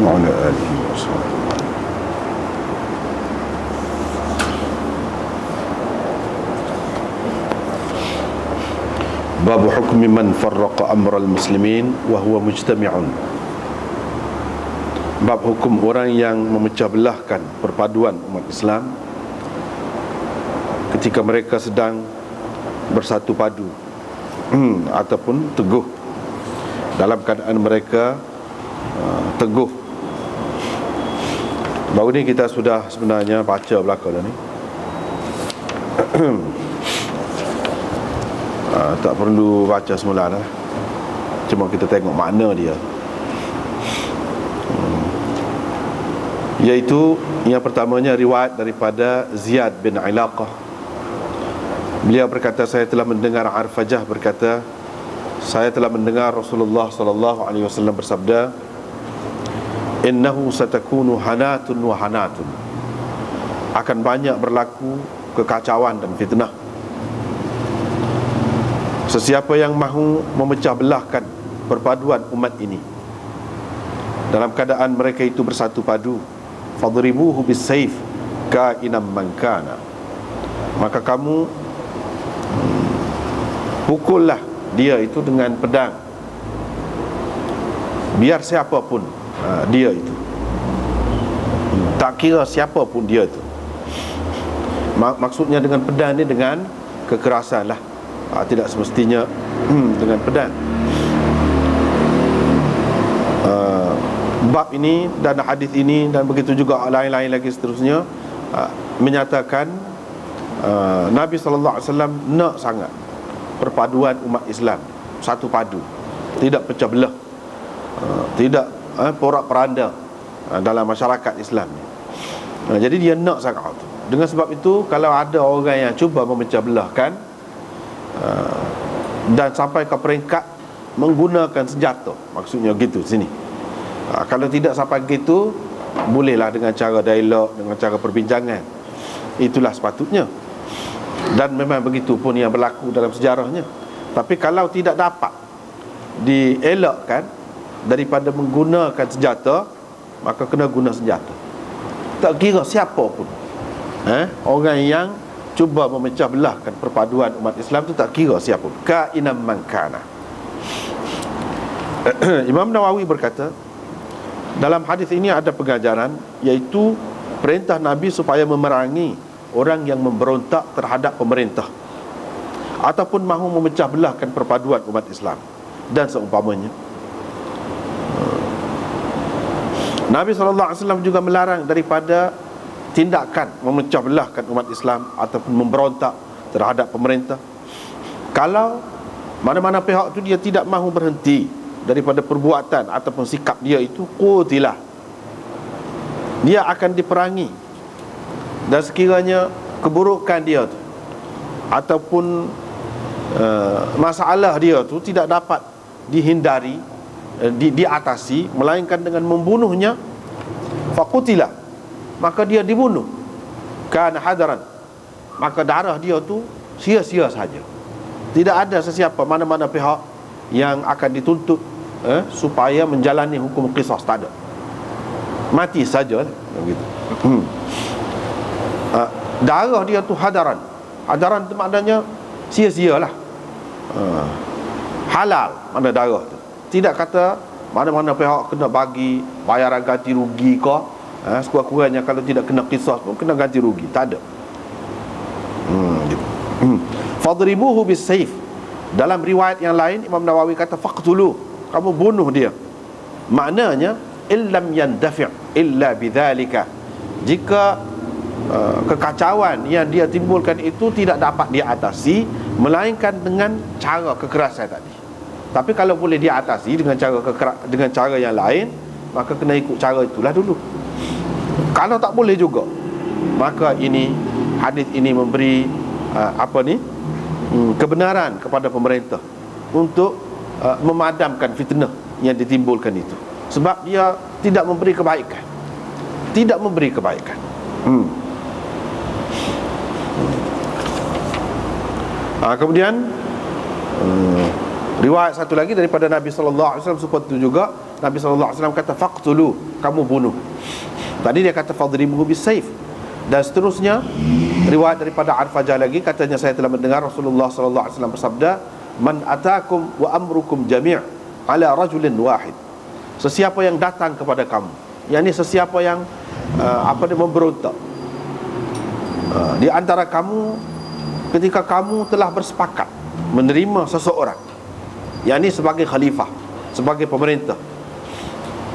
wa ala alihi wasallam. Bab hukmi man farraqa amral muslimin wa huwa mujtami'un. Bab hukum orang yang memecah belahkan perpaduan umat Islam ketika mereka sedang bersatu padu ataupun teguh, dalam keadaan mereka teguh. Baru ni kita sudah sebenarnya baca belakang dah ni. Tak perlu baca semula dah, cuma kita tengok makna dia. Iaitu yang pertamanya riwayat daripada Ziyad bin Ilaqah. Beliau berkata, saya telah mendengar Arfajah berkata, saya telah mendengar Rasulullah sallallahu alaihi wasallam bersabda, innahu satakunu hanatun wa hanatun. Akan banyak berlaku kekacauan dan fitnah. Sesiapa yang mahu memecah belahkan perpaduan umat ini dalam keadaan mereka itu bersatu padu, fadribuhu bisayf kainam man kana, maka kamu pukullah dia itu dengan pedang, biar siapapun dia itu, tak kira siapapun dia itu. Maksudnya dengan pedang ni dengan kekerasan lah, tidak semestinya dengan pedang. Bab ini dan hadis ini dan begitu juga lain-lain lagi seterusnya menyatakan Nabi sallallahu alaihi wasallam nak sangat perpaduan umat Islam satu padu, tidak pecah belah, tidak porak-poranda dalam masyarakat Islam ni. Jadi dia nak sangat itu. Dengan sebab itu, kalau ada orang yang cuba memecah belahkan dan sampai ke peringkat menggunakan senjata, maksudnya gitu sini. Kalau tidak sampai gitu, bolehlah dengan cara dialog, dengan cara perbincangan. Itulah sepatutnya. Dan memang begitu pun yang berlaku dalam sejarahnya. Tapi kalau tidak dapat dielakkan daripada menggunakan senjata, maka kena guna senjata. Tak kira siapa pun. Orang yang cuba memecah belahkan perpaduan umat Islam itu tak kira siapa, kainam man kana. Imam Nawawi berkata, dalam hadis ini ada pengajaran, iaitu perintah Nabi supaya memerangi orang yang memberontak terhadap pemerintah ataupun mahu memecah belahkan perpaduan umat Islam dan seumpamanya. Nabi SAW juga melarang daripada tindakan memecah belahkan umat Islam ataupun memberontak terhadap pemerintah. Kalau mana-mana pihak itu dia tidak mahu berhenti daripada perbuatan ataupun sikap dia itu, qutilah, dia akan diperangi. Dan sekiranya keburukan dia tu ataupun masalah dia tu tidak dapat dihindari, diatasi, melainkan dengan membunuhnya, faqutilah, maka dia dibunuh, kana hadaran, maka darah dia tu sia-sia saja. Tidak ada sesiapa, mana-mana pihak yang akan dituntut supaya menjalani hukum qisas, tak ada. Mati saja begitu. Darah dia tu hadaran. Hadaran tu maknanya sia-sialah. Halal mana darah tu. Tidak kata mana-mana pihak kena bagi bayaran ganti rugi ke, sekurang-kurangnya kalau tidak kena qisas pun kena ganti rugi, tak ada. Fadribuhu bisayf. Dalam riwayat yang lain Imam Nawawi kata faqtulu, kamu bunuh dia. Maknanya illam yandafi' illa bidzalika, jika kekacauan yang dia timbulkan itu tidak dapat diatasi melainkan dengan cara kekerasan tadi. Tapi kalau boleh diatasi dengan cara yang lain, maka kena ikut cara itulah dulu. Kalau tak boleh juga, maka ini hadis ini memberi kebenaran kepada pemerintah untuk memadamkan fitnah yang ditimbulkan itu. Sebab dia tidak memberi kebaikan. Tidak memberi kebaikan. Kemudian riwayat satu lagi daripada Nabi sallallahu alaihi wasallam seperti itu juga, Nabi SAW kata faqtulu, kamu bunuh. Tadi dia kata fadribuhu bisayf. Dan seterusnya riwayat daripada Arfajah lagi, katanya saya telah mendengar Rasulullah SAW bersabda, man atakum wa amrukum jami' ala rajulin wahid. Sesiapa yang datang kepada kamu, yakni sesiapa yang memberontak di antara kamu ketika kamu telah bersepakat menerima seseorang, yakni sebagai khalifah, sebagai pemerintah,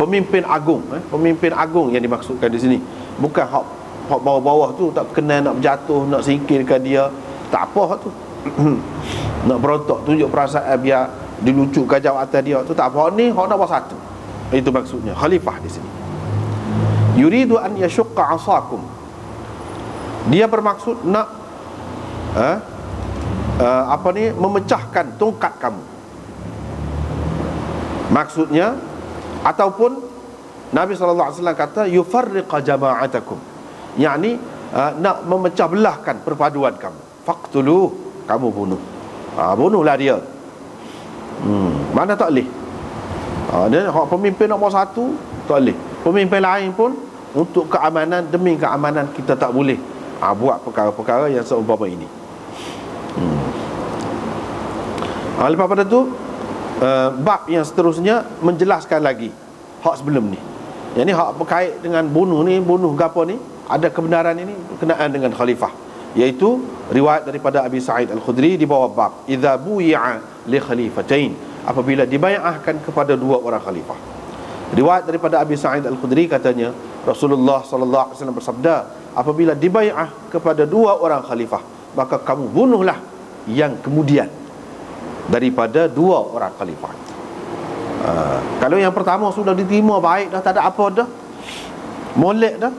pemimpin agung. Pemimpin agung yang dimaksudkan di sini, bukan hak bawah-bawah tu tak kenal, nak berjatuh, nak singkirkan dia, tak apa hak tu. Nak berontak, tunjuk perasaan biar dilucutkan jawatan dia, tu tak apa. Ni hak nombor satu. Itu maksudnya khalifah di sini. Yuridu an yashqa asakum. Dia bermaksud nak memecahkan tongkat kamu. Maksudnya, ataupun Nabi SAW kata yufarriqa jama'atakum, yakni nak memecah belahkan perpaduan kamu. Faqtuluh, kamu bunuh. Bunuhlah dia. Mana tak boleh. Dia pemimpin nombor satu tak boleh. Pemimpin lain pun untuk keamanan, demi keamanan kita tak boleh buat perkara-perkara yang seumpama ini. Lepas pada tu bab yang seterusnya menjelaskan lagi hak sebelum ni. Yang ni hak berkait dengan bunuh ni, bunuh gapo ni, ada kebenaran ini berkenaan dengan khalifah, iaitu riwayat daripada Abi Sa'id Al-Khudri di bawah bab idza buyi'a li khalifatain, apabila dibay'ahkan kepada dua orang khalifah. Riwayat daripada Abi Sa'id Al-Khudri katanya Rasulullah sallallahu alaihi wasallam bersabda, apabila dibay'ah kepada dua orang khalifah, maka kamu bunuhlah yang kemudian daripada dua orang khalifah. Kalau yang pertama sudah diterima baik dah, tak ada apa dah, molek dah,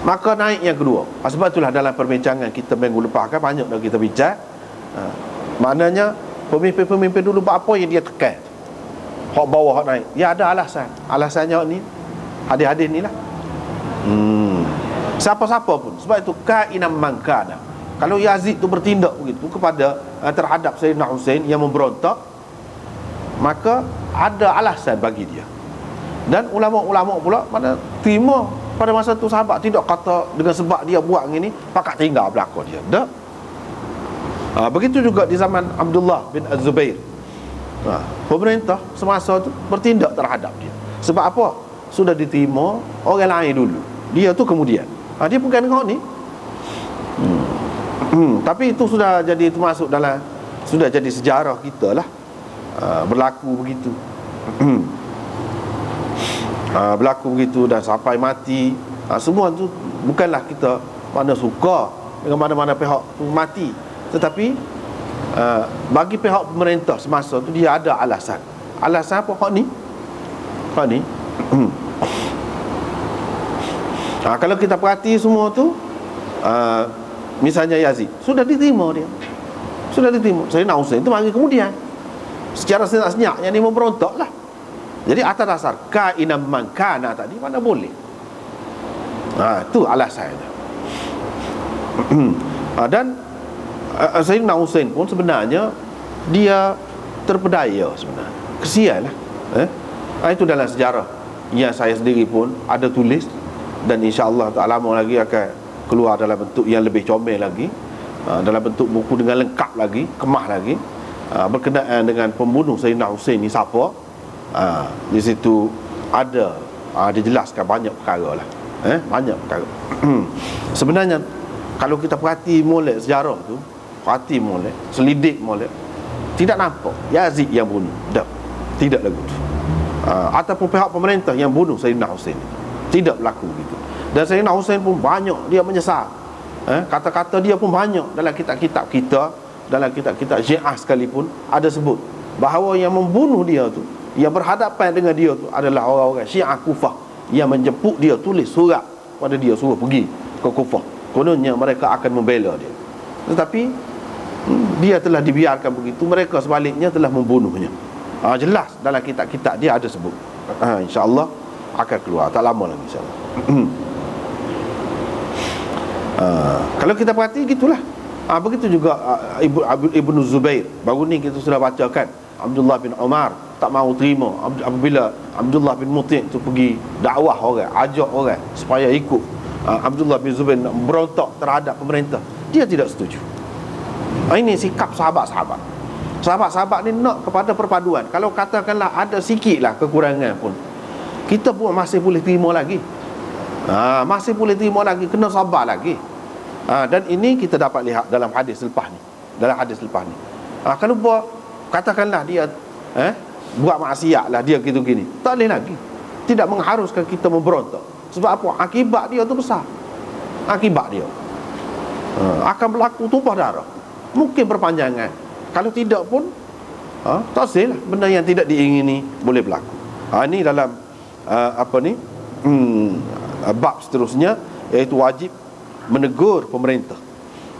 maka naik yang kedua. Sebab itulah dalam perbincangan kita minggu lepas kan banyak dah kita bincang, maknanya pemimpin-pemimpin dulu buat apa yang dia tekan, hak bawah hak naik. Dia ada alasan. Alasannya ni hadis-hadis ni lah. Siapa-siapa pun. Sebab itu kainam mangkana, kalau Yazid tu bertindak begitu kepada terhadap Sayyidina Husain yang memberontak, maka ada alasan bagi dia. Dan ulama-ulama pula mana terima pada masa tu sahabat tidak kata dengan sebab dia buat ini pakat tinggal belakang dia. Tak. Begitu juga di zaman Abdullah bin Az-Zubair. Pemerintah semasa tu bertindak terhadap dia. Sebab apa? Sudah diterima orang lain dulu, dia tu kemudian. Dia bukan kau ni. Tapi itu sudah jadi termasuk dalam, sudah jadi sejarah kita lah. Berlaku begitu. Berlaku begitu dan sampai mati. Semua tu bukanlah kita mana suka dengan mana-mana pihak tu mati, tetapi bagi pihak pemerintah semasa tu dia ada alasan. Alasan apa hak ni? Hak ni. Kalau kita perhati semua tu, misalnya Yazid sudah diterima dia, sudah diterima. Sayyidina Husain tu mari kemudian secara senyap-senyap yang ni memberontak lah. Jadi atas dasar kainam mangkana tadi mana boleh. Itu alasannya. Dan Sayyidina Husain pun sebenarnya dia terpedaya sebenarnya. Kesian lah. Itu dalam sejarah yang saya sendiri pun ada tulis, dan insya-Allah tak lama lagi akan keluar dalam bentuk yang lebih comel lagi, dalam bentuk buku dengan lengkap lagi, kemah lagi, berkenaan dengan pembunuh Sayyidina Husain ni siapa. Di situ ada dijelaskan banyak perkara lah. Banyak perkara. Sebenarnya kalau kita perhati molek sejarah tu, perhati molek, selidik molek, tidak nampak Yazid yang bunuh. Tidak lagu tu. Ataupun pihak pemerintah yang bunuh Sayyidina Husain, tidak berlaku gitu. Dan Sayyidina Husain pun banyak dia menyesal. Kata-kata dia pun banyak dalam kitab-kitab kita, dalam kitab-kitab Syiah sekalipun ada sebut bahawa yang membunuh dia tu, yang berhadapan dengan dia tu adalah orang-orang Syiah Kufah yang menjemput dia, tulis surat pada dia suruh pergi ke Kufah. Kononnya mereka akan membela dia. Tetapi dia telah dibiarkan begitu, mereka sebaliknya telah membunuhnya. Jelas dalam kitab-kitab dia ada sebut. InsyaAllah akan keluar tak lama lagi, insyaAllah. Kalau kita perhati gitulah. Begitu juga Ibnu Zubair. Baru ni kita sudah bacakan Abdullah bin Umar tak mau terima apabila Abdullah bin Muti' tu pergi dakwah orang, ajak orang supaya ikut Abdullah bin Zubair nak berontak terhadap pemerintah. Dia tidak setuju. Ini sikap sahabat-sahabat. Sahabat-sahabat ni nak kepada perpaduan. Kalau katakanlah ada sikit lah kekurangan pun, kita pun masih boleh terima lagi. Masih boleh terima lagi, kena sabar lagi. Dan ini kita dapat lihat dalam hadis lepas ni. Kalau buat, katakanlah dia buat maksiat lah, dia gitu gini, tak boleh lagi. Tidak mengharuskan kita memberontak. Sebab apa? Akibat dia tu besar. Akibat dia akan berlaku tumpah darah, mungkin berpanjangan. Kalau tidak pun tak sel lah, benda yang tidak diingini boleh berlaku. Ini dalam bab seterusnya, iaitu wajib menegur pemerintah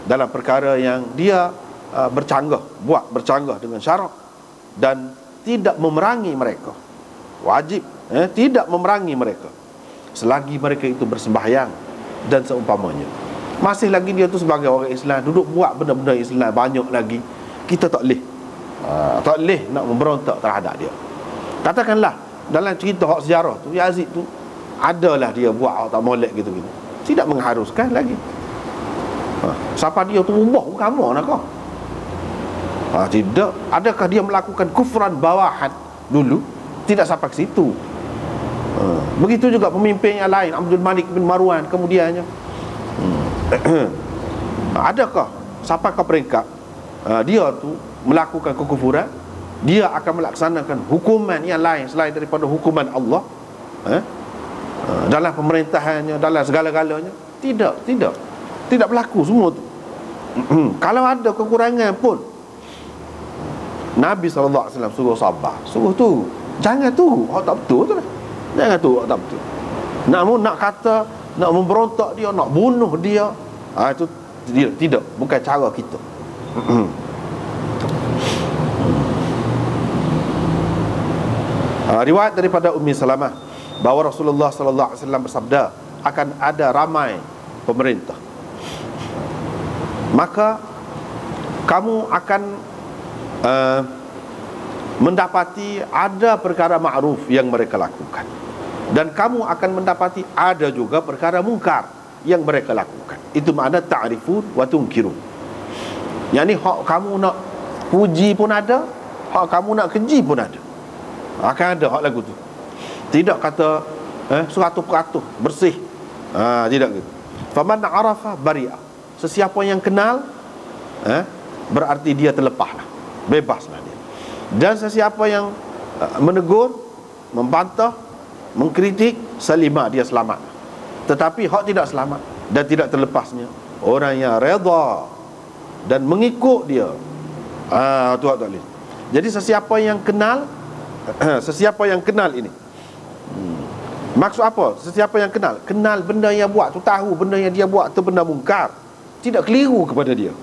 dalam perkara yang dia bercanggah dengan syarak, dan tidak memerangi mereka. Wajib tidak memerangi mereka selagi mereka itu bersembahyang dan seumpamanya. Masih lagi dia tu sebagai orang Islam, duduk buat benda-benda Islam banyak lagi, kita tak boleh nak memberontak terhadap dia. Katakanlah dalam cerita hak sejarah tu, Yazid tu adalah dia buat hak tak molek gitu-gitu, tidak mengharuskan lagi. Siapa dia tu ubah agama nak kau? Tidak. Adakah dia melakukan kufran bawahan dulu? Tidak sampai ke situ. Begitu juga pemimpin yang lain, Abdul Malik bin Marwan kemudiannya. Adakah sampai ke peringkat dia tu melakukan kekufuran, dia akan melaksanakan hukuman yang lain selain daripada hukuman Allah dalam pemerintahannya, dalam segala-galanya? Tidak berlaku semua tu. Kalau ada kekurangan pun, Nabi SAW suruh sabar, suruh tu, jangan tu hak tak betul tu lah. Jangan tu hak tak betul. Nak kata nak memberontak dia, nak bunuh dia, itu tidak, bukan cara kita. Riwayat daripada Ummi Salamah bahawa Rasulullah SAW bersabda, akan ada ramai pemerintah, maka kamu akan mendapati ada perkara ma'ruf yang mereka lakukan, dan kamu akan mendapati ada juga perkara mungkar yang mereka lakukan. Itu makna ta'rifun wa tunkirun. Yani hak kamu nak puji pun ada, hak kamu nak keji pun ada. Akan ada hak lagu tu. Tidak kata 100% bersih. Tidak gitu. Faman arafa bari'ah. Sesiapa yang kenal, berarti dia terlepaslah, bebaslah dia. Dan sesiapa yang menegur, membantah, mengkritik, salimah, dia selamat. Tetapi hak tidak selamat dan tidak terlepasnya orang yang redha dan mengikut dia, tu hak tak boleh. Jadi sesiapa yang kenal ini, maksud apa? Sesiapa yang kenal benda yang buat tu, tahu benda yang dia buat tu benda mungkar, tidak keliru kepada dia,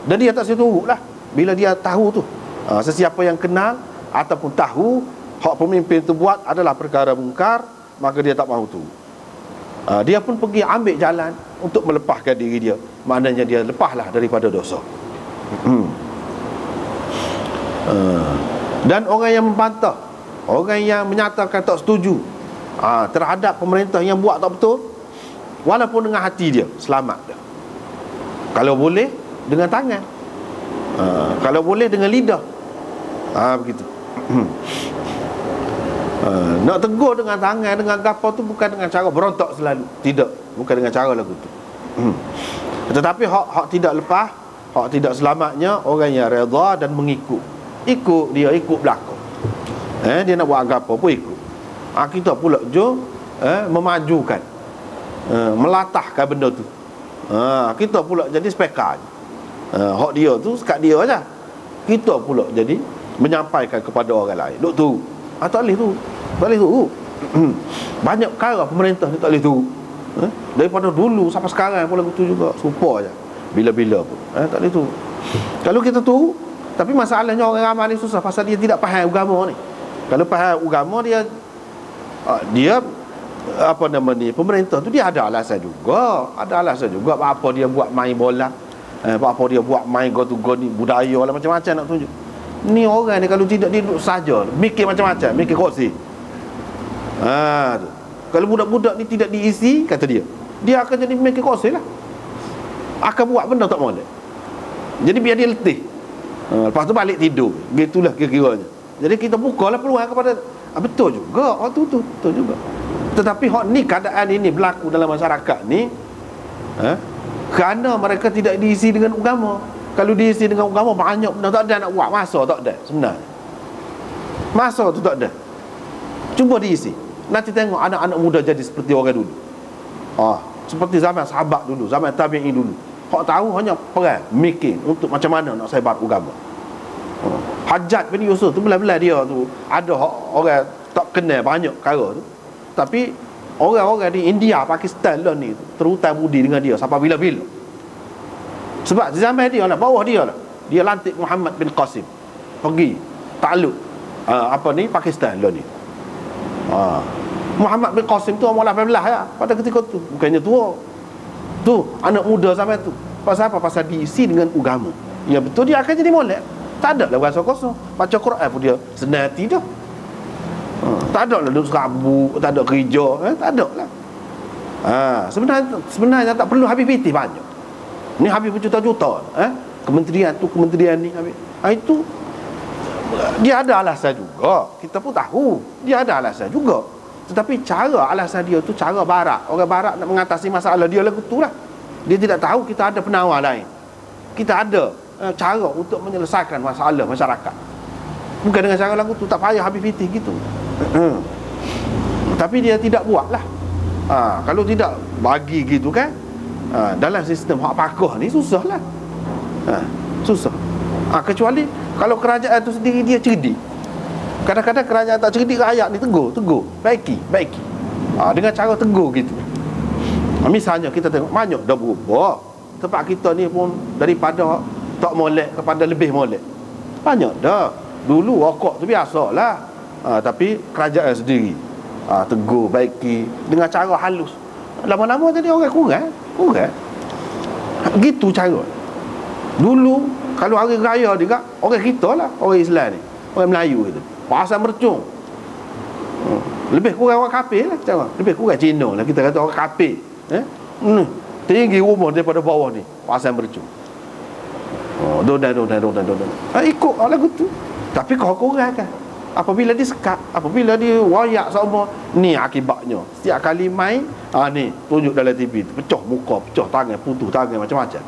dan dia tak setuju lah bila dia tahu tu. Sesiapa yang kenal ataupun tahu hak pemimpin tu buat adalah perkara mungkar, maka dia tak mahu tu. Dia pun pergi ambil jalan untuk melepaskan diri dia. Maknanya dia lepaslah daripada dosa. Dan orang yang membantah, orang yang menyatakan tak setuju terhadap pemerintah yang buat tak betul, walaupun dengan hati dia, selamat dia. Kalau boleh dengan tangan, kalau boleh dengan lidah, begitu. Nak tegur dengan tangan, dengan gapo tu bukan dengan cara berontak selalu. Tidak, bukan dengan cara lagu tu. Tetapi hak tidak lepas, hak tidak selamatnya orang yang redha dan mengikut. Ikut dia, ikut belakang. Dia nak buat gapo pun ikut. Kita pula memajukan, melatahkan benda tu. Kita pula jadi spekar. Hak dia tu sekat dia aja. Kita pula jadi menyampaikan kepada orang lain. Duk tu. Tak boleh tu. Tak boleh tu. Banyak perkara pemerintah ni tak boleh tu. Daripada dulu sampai sekarang pun lagu tu juga serupa aja. Bila-bila pun. Tak boleh tu. Kalau kita tu, tapi masalahnya orang ramai ni susah pasal dia tidak faham agama ni. Kalau faham agama dia pemerintah tu dia ada alasan juga. Ada alasan juga apa dia buat main bola, apa dia buat main go to go ni, budaya lah macam-macam nak tunjuk. Ni orang ni kalau tidak dia duduk saja, mikir macam-macam, mikir kursi. Tu. Kalau budak-budak ni tidak diisi, kata dia akan jadi mikir kursi lah. Akan buat benda tak molek. Jadi biar dia letih. Lepas tu balik tidur. Gitulah kira-kiranya. Jadi kita bukalah peluang kepada betul juga waktu tu, betul juga. Tetapi ni keadaan ini berlaku dalam masyarakat ni kerana mereka tidak diisi dengan agama. Kalau diisi dengan agama, banyak benda tak ada nak buat. Masa tak ada sebenarnya. Masa tu tak ada. Cuba diisi. Nanti tengok anak-anak muda jadi seperti orang dulu. Seperti zaman sahabat dulu, zaman tabi'in dulu. Hak tahu hanya perang, mikir untuk macam mana nak sebar agama. Hajjaj bin Yusuf tu belah-belah dia tu ada orang tak kenal banyak perkara tu. Tapi orang-orang di India, Pakistan lah ni terhutang budi dengan dia sampai bila-bila. Sebab di zaman dia lah, bawah dia lah, dia lantik Muhammad bin Qasim pergi takluk Pakistan lah ni. Muhammad bin Qasim tu umur 18 ya pada ketika tu. Bukannya tua. Tu anak muda sampai tu. Pasal apa? Pasal diisi dengan agama. Ya betul, dia akan jadi molek. Tak ada lah rasa kosong. Baca Quran pun dia senang hati dah. Tak ada lah duduk serabut, tak ada kerja, tak ada lah. Sebenarnya tak perlu habis pitih banyak. Ni habis berjuta-juta. Kementerian tu, kementerian ni habis. Itu dia ada alasan juga. Kita pun tahu dia ada alasan juga. Tetapi cara alasan dia tu cara barat. Orang barat nak mengatasi masalah dia lagu tu lah. Dia tidak tahu kita ada penawar lain. Kita ada cara untuk menyelesaikan masalah masyarakat. Bukan dengan cara lagu tu, tak payah habis pitih gitu. Tapi dia tidak buat lah. Kalau tidak bagi gitu kan, dalam sistem hak pakoh ni susah lah. Susah. Kecuali kalau kerajaan tu sendiri dia cerdik. Kadang-kadang kerajaan tak cerdik, rakyat ni tegur, baiki. Dengan cara tegur gitu. Misalnya kita tengok banyak dah berubah. Tempat kita ni pun daripada tak molek kepada lebih molek. Banyak dah. Dulu rokok tu biasalah. Tapi kerajaan sendiri tegur, baiki dengan cara halus. Lama-lama jadi orang kurang. Gitu cara. Dulu kalau hari raya juga, orang kita lah, orang Islam ni, orang Melayu itu, pasal mercung. Lebih kurang orang kafir lah cara. Lebih kurang Cina lah, kita kata orang kafir. Tinggi rumah daripada bawah ni, pasal mercung. Dodan. Ikut lagu tu. Tapi kau kurang kan. Apabila disekat, apabila dia wayak sama, ni akibatnya. Setiap kali main, ni tunjuk dalam TV tu, pecah muka, pecah tangan, putus tangan, macam-macam.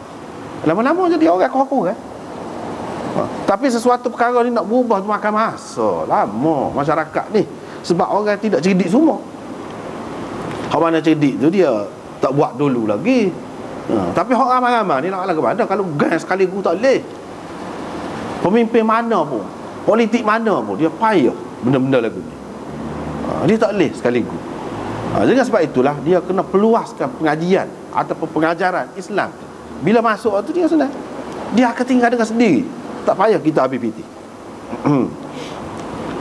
Lama-lama jadi orang kurang. Tapi sesuatu perkara ni nak berubah tu makan masa lama masyarakat ni. Sebab orang tidak cerdik semua. Hak mana cerdik tu dia tak buat dulu lagi. Tapi hak ramai-ramai ni nak lagu mana. Kalau gang sekaligus tak boleh. Pemimpin mana pun, politik mana pun, dia payah benda-benda lagu ni. Dia tak boleh sekaligus. Dengan sebab itulah dia kena peluaskan pengajian ataupun pengajaran Islam. Bila masuk tu dia senang, dia akan tinggal dengan sendiri. Tak payah kita habis piti.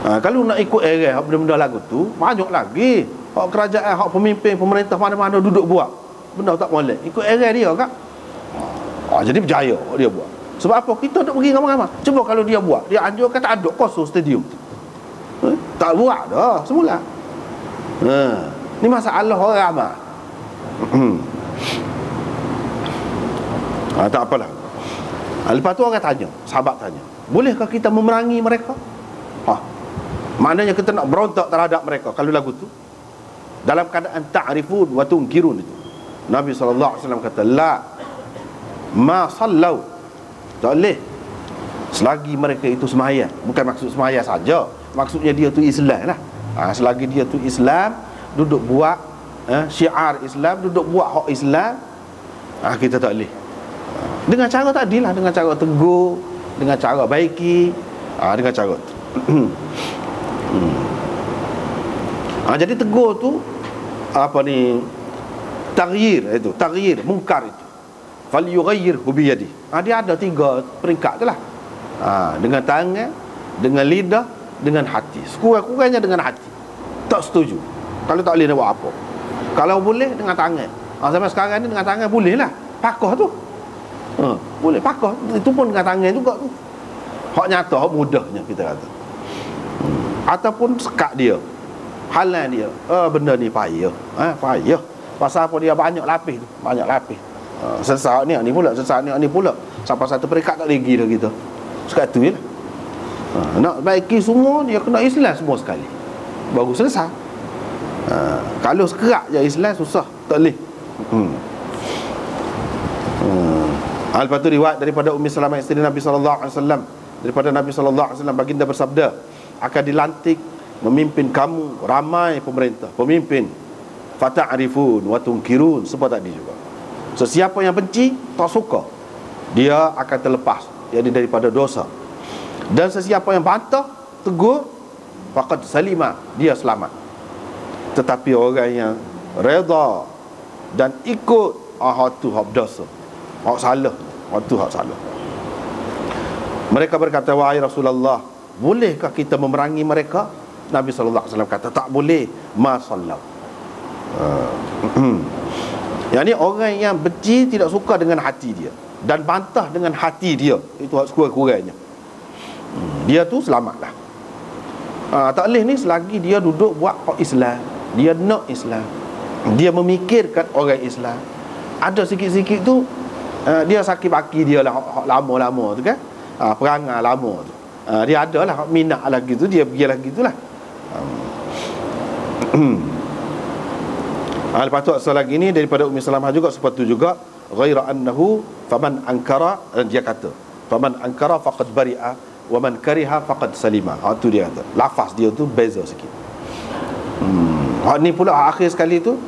Kalau nak ikut era benda-benda lagu tu, banyak lagi hak kerajaan, hak pemimpin, pemerintah mana-mana duduk buat benda tak molek. Ikut era dia kak. Jadi berjaya dia buat. Sebab apa? Kita nak pergi ramai-ramai. Cuba kalau dia buat, dia anjurkan tak ada kosong stadium tu. Tak buat dah semula. Ni masalah orang ramai. Tak apalah. Lepas tu orang tanya, sahabat tanya, bolehkah kita memerangi mereka? Maknanya kita nak berontak terhadap mereka kalau lagu tu dalam keadaan ta'rifun wa tunkirun itu. Nabi SAW kata, la ma sallau, tak boleh selagi mereka itu semayang. Bukan maksud semayang saja, maksudnya dia tu Islam lah. Selagi dia tu Islam, duduk buat syiar Islam, duduk buat hak Islam, kita tak boleh. Dengan cara tadi lah, dengan cara tegur, dengan cara baiki, dengan cara jadi tegur tu taghyir mungkar itu, falyughayyirhu biyadi. Dia ada 3 peringkat tu lah. Dengan tangan, dengan lidah, dengan hati. Sekurang-kurangnya dengan hati. Tak setuju. Kalau tak boleh nak buat apa. Kalau boleh dengan tangan. Sampai sekarang ni dengan tangan boleh lah. Pakoh tu boleh pakoh. Itu pun dengan tangan juga tu. hak nyata, hak mudahnya kita kata. Ataupun sekat dia, halan dia, benda ni payah, payah. Pasal apa dia banyak lapis tu, banyak lapis. Sesak ni pula, sesak ni pula. Sampai satu peringkat tak lagi dah kita. Sekat tu je lah. Nak baiki semua, dia kena Islam semua sekali, baru selesai. Kalau sekerak je Islam, susah, tak boleh. Lepas tu riwayat daripada Ummi Salamah isteri Nabi SAW, daripada Nabi SAW, baginda bersabda, akan dilantik memimpin kamu ramai pemerintah, pemimpin, fata'rifun wa tunkirun, sebab tadi juga. Sesiapa yang benci, tak suka, dia akan terlepas jadi daripada dosa. Dan sesiapa yang bantah, tegur, faqad salima, dia selamat. Tetapi orang yang redha dan ikut, hak tu hak dosa, hak salah, hak tu hak salah. Mereka berkata, wahai Rasulullah, bolehkah kita memerangi mereka? Nabi SAW kata, tak boleh, ma sallau. Yang ni orang yang benci, tidak suka dengan hati dia dan bantah dengan hati dia, itu hak sekurang-kurangnya, dia tu selamatlah. Tak boleh ni selagi dia duduk buat hak Islam, dia nak Islam, dia memikirkan orang Islam. Ada sikit-sikit tu dia sakit baki dia lah, hak lama-lama tu kan, perangai lama tu, dia ada lah hak minat lagi tu, dia pergi lagi tu lah. Lepas tu asal lagi ni daripada Ummi Salamah juga seperti tu juga, ghaira annahu faman ankara, dia kata faman ankara faqad bari'a wa man kariha faqad salima. Tu dia kata, lafaz dia tu beza sikit. Hak ni pula akhir sekali tu,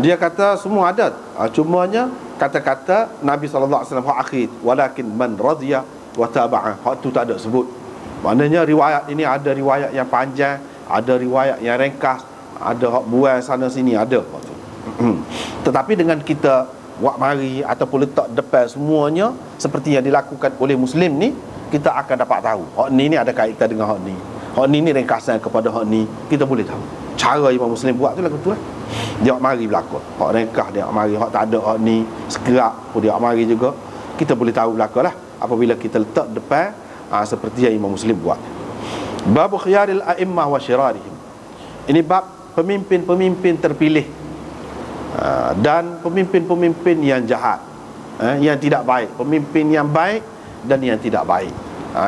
dia kata semua adat, cumanya kata-kata Nabi SAW hak akhir, walakin man radhiya wa taba'a, hak tu tak ada sebut. Maknanya riwayat ini ada riwayat yang panjang, ada riwayat yang ringkas, ada hak buai sana sini, ada. Tetapi dengan kita buat mari ataupun letak depan semuanya seperti yang dilakukan oleh Muslim ni, kita akan dapat tahu hak ni ada kaitan dengan hak ni, hak ni ringkasan kepada hak ni, kita boleh tahu. Cara Imam Muslim buat tu lah gitu lah. Dia hak mari belakang, hak ringkas dia hak mari, hak tak ada hak ni sekerak pun dia hak mari juga, kita boleh tahu belakang lah apabila kita letak depan seperti yang Imam Muslim buat. Bab khiyaril a'immah wa syirarihim. Ini bab pemimpin-pemimpin terpilih dan pemimpin-pemimpin yang jahat, yang tidak baik, pemimpin yang baik dan yang tidak baik.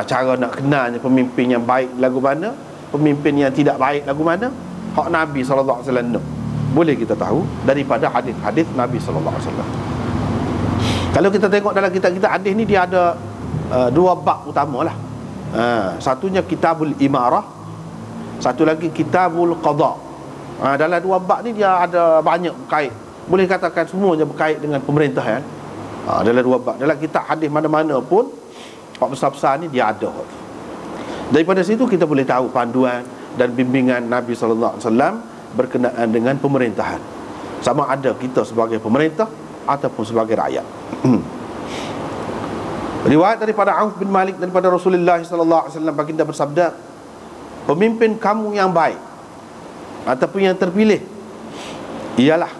Cara nak kenalnya pemimpin yang baik lagu mana, pemimpin yang tidak baik lagu mana, hak Nabi SAW boleh kita tahu daripada hadis-hadis Nabi SAW. Kalau kita tengok dalam kitab-kitab hadis ni, dia ada dua bab utama lah. Satunya kitabul imarah, satu lagi kitabul qada. Dalam dua bab ni dia ada banyak berkait, boleh katakan semuanya berkait dengan pemerintahan. Dalam dua bab, dalam kitab hadis mana-mana pun bab besar-besar ni dia ada. Daripada situ kita boleh tahu panduan dan bimbingan Nabi SAW berkenaan dengan pemerintahan, sama ada kita sebagai pemerintah ataupun sebagai rakyat. Riwayat daripada Auf bin Malik daripada Rasulullah SAW, baginda bersabda, pemimpin kamu yang baik ataupun yang terpilih ialah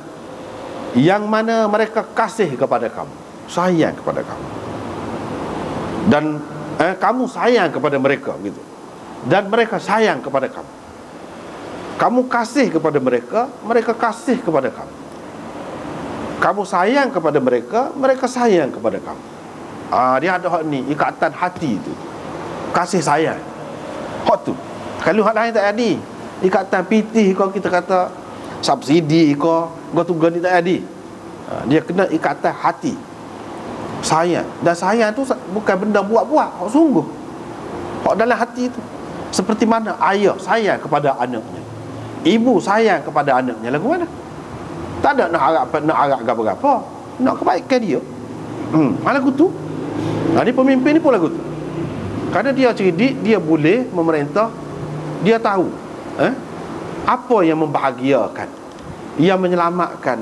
yang mana mereka kasih kepada kamu, sayang kepada kamu, dan kamu sayang kepada mereka gitu, dan mereka sayang kepada kamu. Kamu kasih kepada mereka, mereka kasih kepada kamu. Kamu sayang kepada mereka, mereka sayang kepada kamu. Dia ada hak ni, ikatan hati tu, kasih sayang, hak tu. Kalau hak lain tak ada, ikatan pitih kau, kita kata subsidi kau tunggu ni tak ada. Dia kena ikatan hati, sayang. Dan sayang tu bukan benda buat-buat, hak sungguh, hak dalam hati tu. Seperti mana ayah sayang kepada anaknya, ibu sayang kepada anaknya, lagu mana? Tak ada nak harap apa-apa, nak kebaikan dia. Lagu tu. Ni pemimpin ni pun lagu tu. Kerana dia cerdik, dia boleh memerintah, dia tahu apa yang membahagiakan, yang menyelamatkan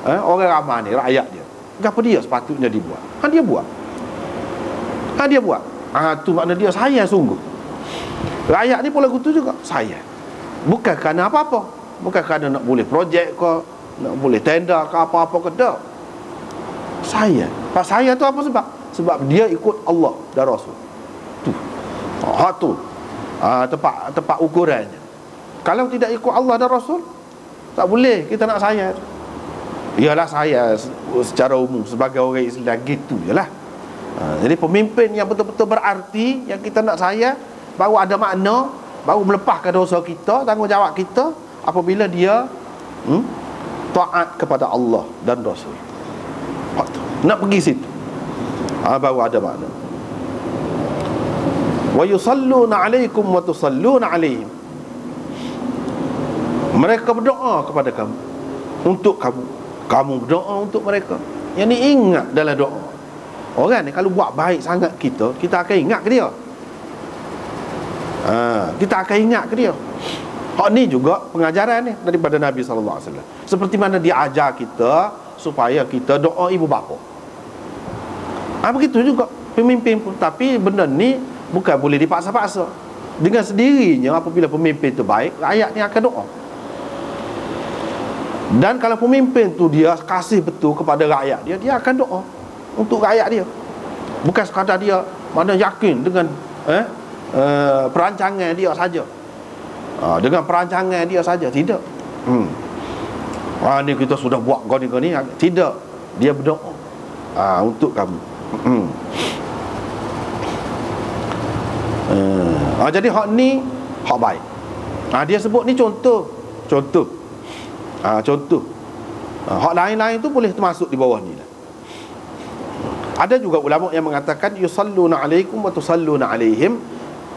orang ramai ni, rakyat dia. Apa dia sepatutnya dibuat, dia buat. Dia buat. Tu makna dia sayang sungguh. Rakyat ni pun lagu tu juga sayang. Bukan kerana apa-apa, bukan kerana nak boleh projek ke, nak boleh tender ke apa-apa ke, tak. Sayang. Sayang tu apa sebab? Sebab dia ikut Allah dan Rasul. tu. Hak tu tempat ukurannya. Kalau tidak ikut Allah dan Rasul, tak boleh kita nak sayang. Ialah saya secara umum sebagai orang Islam gitu jelah. Jadi pemimpin yang betul-betul berarti, yang kita nak sayang, baru ada makna, baru melepaskan dosa kita, tanggungjawab kita apabila dia taat kepada Allah dan Rasul. Nak pergi situ, baru ada makna. Wa yusalluna alaikum wa tusalluna alaihim. Mereka berdoa kepada kamu, untuk kamu, kamu berdoa untuk mereka. Yang ni ingat dalam doa. Orang ni kalau buat baik sangat kita akan ingat ke dia. Kita akan ingat ke dia. Hak ni juga pengajaran ni daripada Nabi SAW. Seperti mana dia ajar kita supaya kita doa ibu bapa. Begitu juga pemimpin pun. Tapi benda ni bukan boleh dipaksa-paksa. Dengan sendirinya apabila pemimpin tu baik, rakyat ni akan doa. Dan kalau pemimpin tu dia kasih betul kepada rakyat dia, dia akan doa untuk rakyat dia. Bukan sekadar dia mana yakin dengan perancangan dia saja. Dengan perancangan dia saja, tidak. Ni kita sudah buat gini. Tidak. Dia berdoa untuk kamu. Jadi hak ni hak baik. Dia sebut ni contoh. Hak lain-lain tu boleh termasuk di bawah ni lah. Ada juga ulama yang mengatakan yusalluna alaikum wa tusalluna alaihim.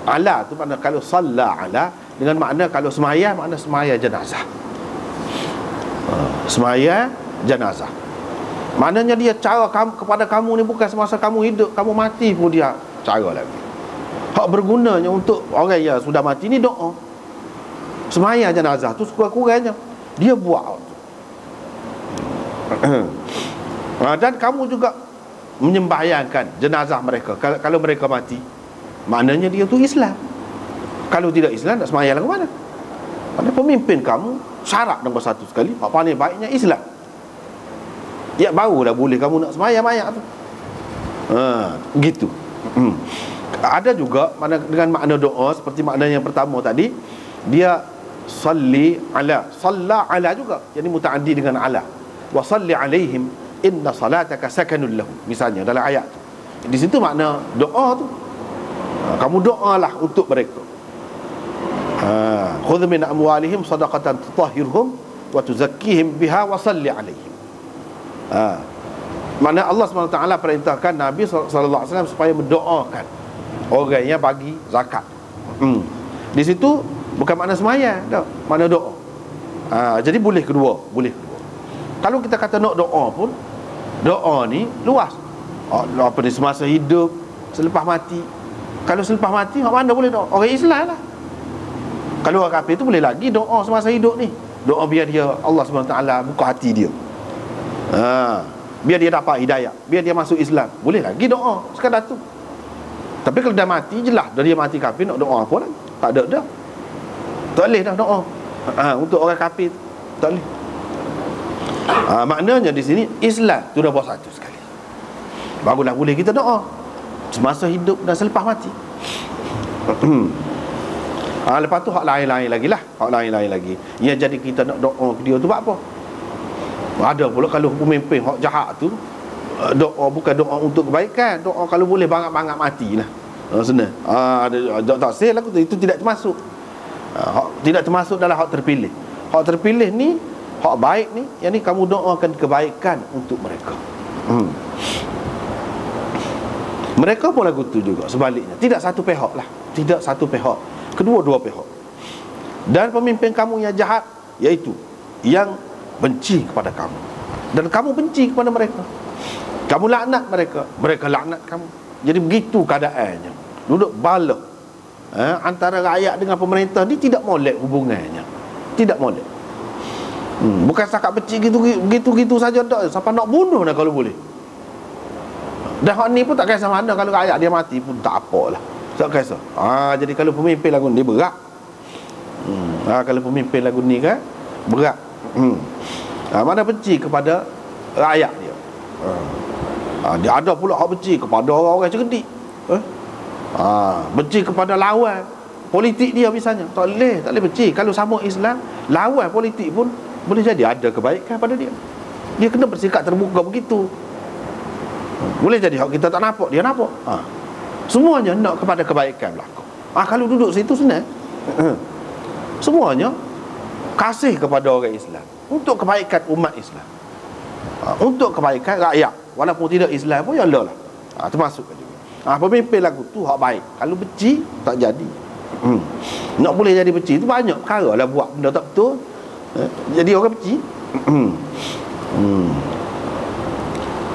Ala tu makna kalau salla ala, dengan makna kalau semaya, makna semaya jenazah. Semaya jenazah. Maknanya dia cara kepada kamu ni bukan semasa kamu hidup, kamu mati pun dia cara lagi. Hak bergunanya untuk orang yang sudah mati ni doa. Semaya jenazah tu sekurang-kurangnya dia buat. Dan kamu juga menyembahyangkan jenazah mereka kalau mereka mati. Maknanya dia tu Islam. Kalau tidak Islam, nak sembahyang ke mana? Mana pemimpin kamu syarat nombor satu sekali, apa paling baiknya Islam. Ya barulah boleh kamu nak sembahyang tu. Gitu. Ada juga dengan makna doa seperti makna yang pertama tadi, dia salli ala, salla ala juga, jadi mutaaddi dengan ala. Wa salli alaihim inna salataka sakanul lahum, misalnya dalam ayat tu. Di situ makna doa tu, kamu doalah untuk mereka. Khudh min amwalihim sadaqatan tutahhirhum wa tuzakkihim biha wa salli alaihim. Mana Allah SWT perintahkan Nabi SAW supaya mendoakan orang yang bagi zakat. Di situ bukan makna semaya, tak, makna doa. Jadi boleh kedua. Kalau kita kata nak doa pun, doa ni luas. Apa ni, semasa hidup, selepas mati. Kalau selepas mati, mana boleh doa? Orang Islam lah. Kalau orang kafir tu boleh lagi doa semasa hidup ni. Doa biar dia, Allah SWT buka hati dia, biar dia dapat hidayah, biar dia masuk Islam. Boleh lagi doa sekadar tu. Tapi kalau dah mati, jelas dah dia mati kafir, nak doa apa lagi? Tak ada dah. Tak boleh dah doa untuk orang kafir, tak boleh. Maknanya di sini Islam tu dah buat satu sekali, barulah boleh kita doa semasa hidup dan selepas mati. Lepas tu hak lain-lain lagi lah. Hak lain-lain lagi yang jadi kita nak doa ke dia tu buat apa? Ada pula kalau pemimpin hak jahat tu, doa bukan doa untuk kebaikan, doa kalau boleh bangat-bangat matilah. Senang. Tak sel aku tu, itu tidak termasuk. Tidak termasuk dalam hak terpilih. Hak terpilih ni, hak baik ni, yang ni kamu doakan kebaikan untuk mereka. Mereka pun lagu tu juga sebaliknya. Tidak satu pihak lah. Tidak satu pihak, kedua-dua pihak. Dan pemimpin kamu yang jahat, iaitu yang benci kepada kamu, dan kamu benci kepada mereka. Kamu laknat mereka, mereka laknat kamu. Jadi begitu keadaannya. Duduk bala antara rakyat dengan pemerintah ni, tidak molek hubungannya. Tidak molek. Bukan setakat benci gitu saja, tak. Sampai nak bunuh dah kalau boleh. Dan hak ni pun tak kisah mana, kalau rakyat dia mati pun tak apalah, tak kisah. Jadi kalau pemimpin lagu ni berat. Kalau pemimpin lagu ni kan berat. Mana benci kepada rakyat dia. Dia ada pula hak benci kepada orang-orang cerdik. Benci kepada lawan politik dia misalnya, tak boleh benci. Kalau sama Islam, lawan politik pun boleh jadi ada kebaikan pada dia. Dia kena bersikap terbuka begitu. Boleh jadi hak kita tak nampak, dia nampak. Semuanya nak kepada kebaikan berlaku. Kalau duduk situ senang. Semuanya kasih kepada orang Islam untuk kebaikan umat Islam, untuk kebaikan rakyat, walaupun tidak Islam pun ya Allah lah. Termasuk juga. Pemimpin lagu tu hak baik. Kalau benci tak jadi. Nak boleh jadi benci tu banyak perkara lah, buat benda tak betul, jadi orang benci.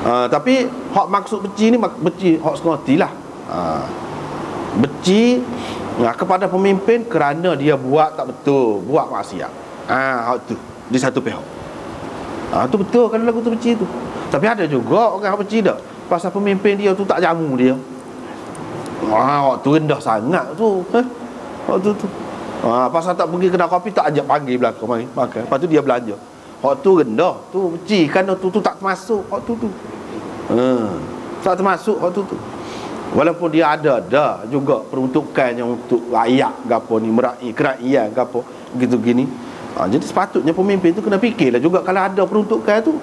Tapi hak maksud benci ni benci hak sengerti lah. Benci kepada pemimpin kerana dia buat tak betul, buat maksiat. Hak tu di satu pihak. Tu betul kan lagu tu benci tu. Tapi ada juga orang benci dah pasal pemimpin dia tu tak jamu dia. Hak tu rendah sangat tu. Hak tu pasal tak pergi kedai kopi, tak ajak panggil belakang mari makan. Lepas tu dia belanja. Hak tu rendah, tu benci kerana tu tak termasuk hak tu. Tak termasuk hak tu. Walaupun dia ada juga peruntukannya untuk rakyat gapo ni, meraih kerakyat gapo gitu gini. Jadi sepatutnya pemimpin tu kena fikirlah juga kalau ada peruntukan tu.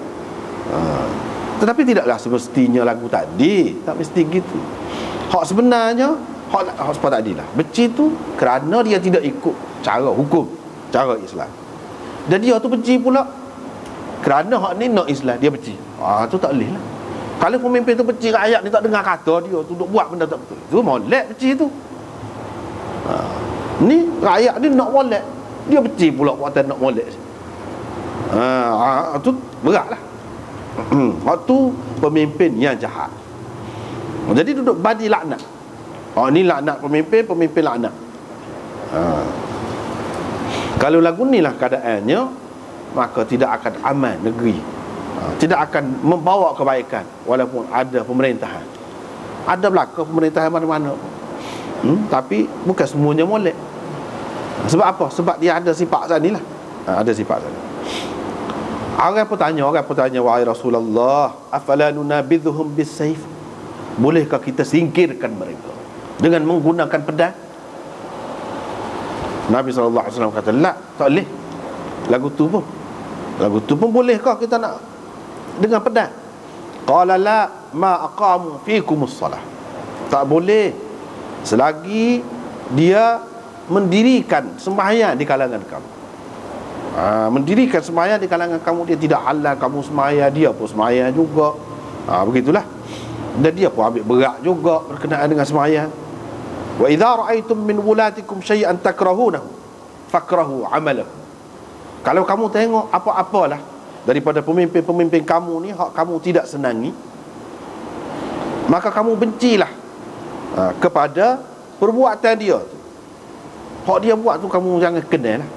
Tetapi tidaklah semestinya lagu tadi, tak mesti gitu. Hak sebenarnya hak sepat tadi lah. Benci tu kerana dia tidak ikut cara hukum, cara Islam. Dan dia tu benci pula kerana hak ni nak Islam, dia benci. Tu tak boleh lah. Kalau pemimpin tu benci rakyat ni, tak dengar kata dia tu, duk buat benda tak betul, tu molek benci tu. Ni rakyat ni nak molek, dia benci pula buatan nak molek. Tu beratlah. Waktu pemimpin yang jahat. Jadi duduk badi laknat. Ni laknat pemimpin laknat. Kalau lagu ni lah keadaannya, maka tidak akan aman negeri, tidak akan membawa kebaikan. Walaupun ada pemerintahan, ada belaka pemerintahan mana-mana, tapi bukan semuanya molek. Sebab apa? Sebab dia ada sifat sana lah. Ada sifat sana. Orang pun tanya, wahai Rasulullah, afala nunabidhuhum bisayf, bolehkah kita singkirkan mereka dengan menggunakan pedang? Nabi SAW kata, la, tak boleh. Lagu tu pun bolehkah kita nak dengan pedang? Qala la ma aqamu fikumus salah, tak boleh selagi dia mendirikan sembahyang di kalangan kamu. Mendirikan sembahyang di kalangan kamu, dia tidak halal kamu sembahyang, dia pun sembahyang juga. Begitulah. Dan dia pun ambil berat juga berkenaan dengan sembahyang. Wa idza ra'aytum min wulatikum syai'an takrahunahu fakrahu 'amalahu. Kalau kamu tengok apa-apalah daripada pemimpin-pemimpin kamu ni hak kamu tidak senangi, maka kamu bencilah kepada perbuatan dia tu. Hak dia buat tu kamu jangan kenal lah.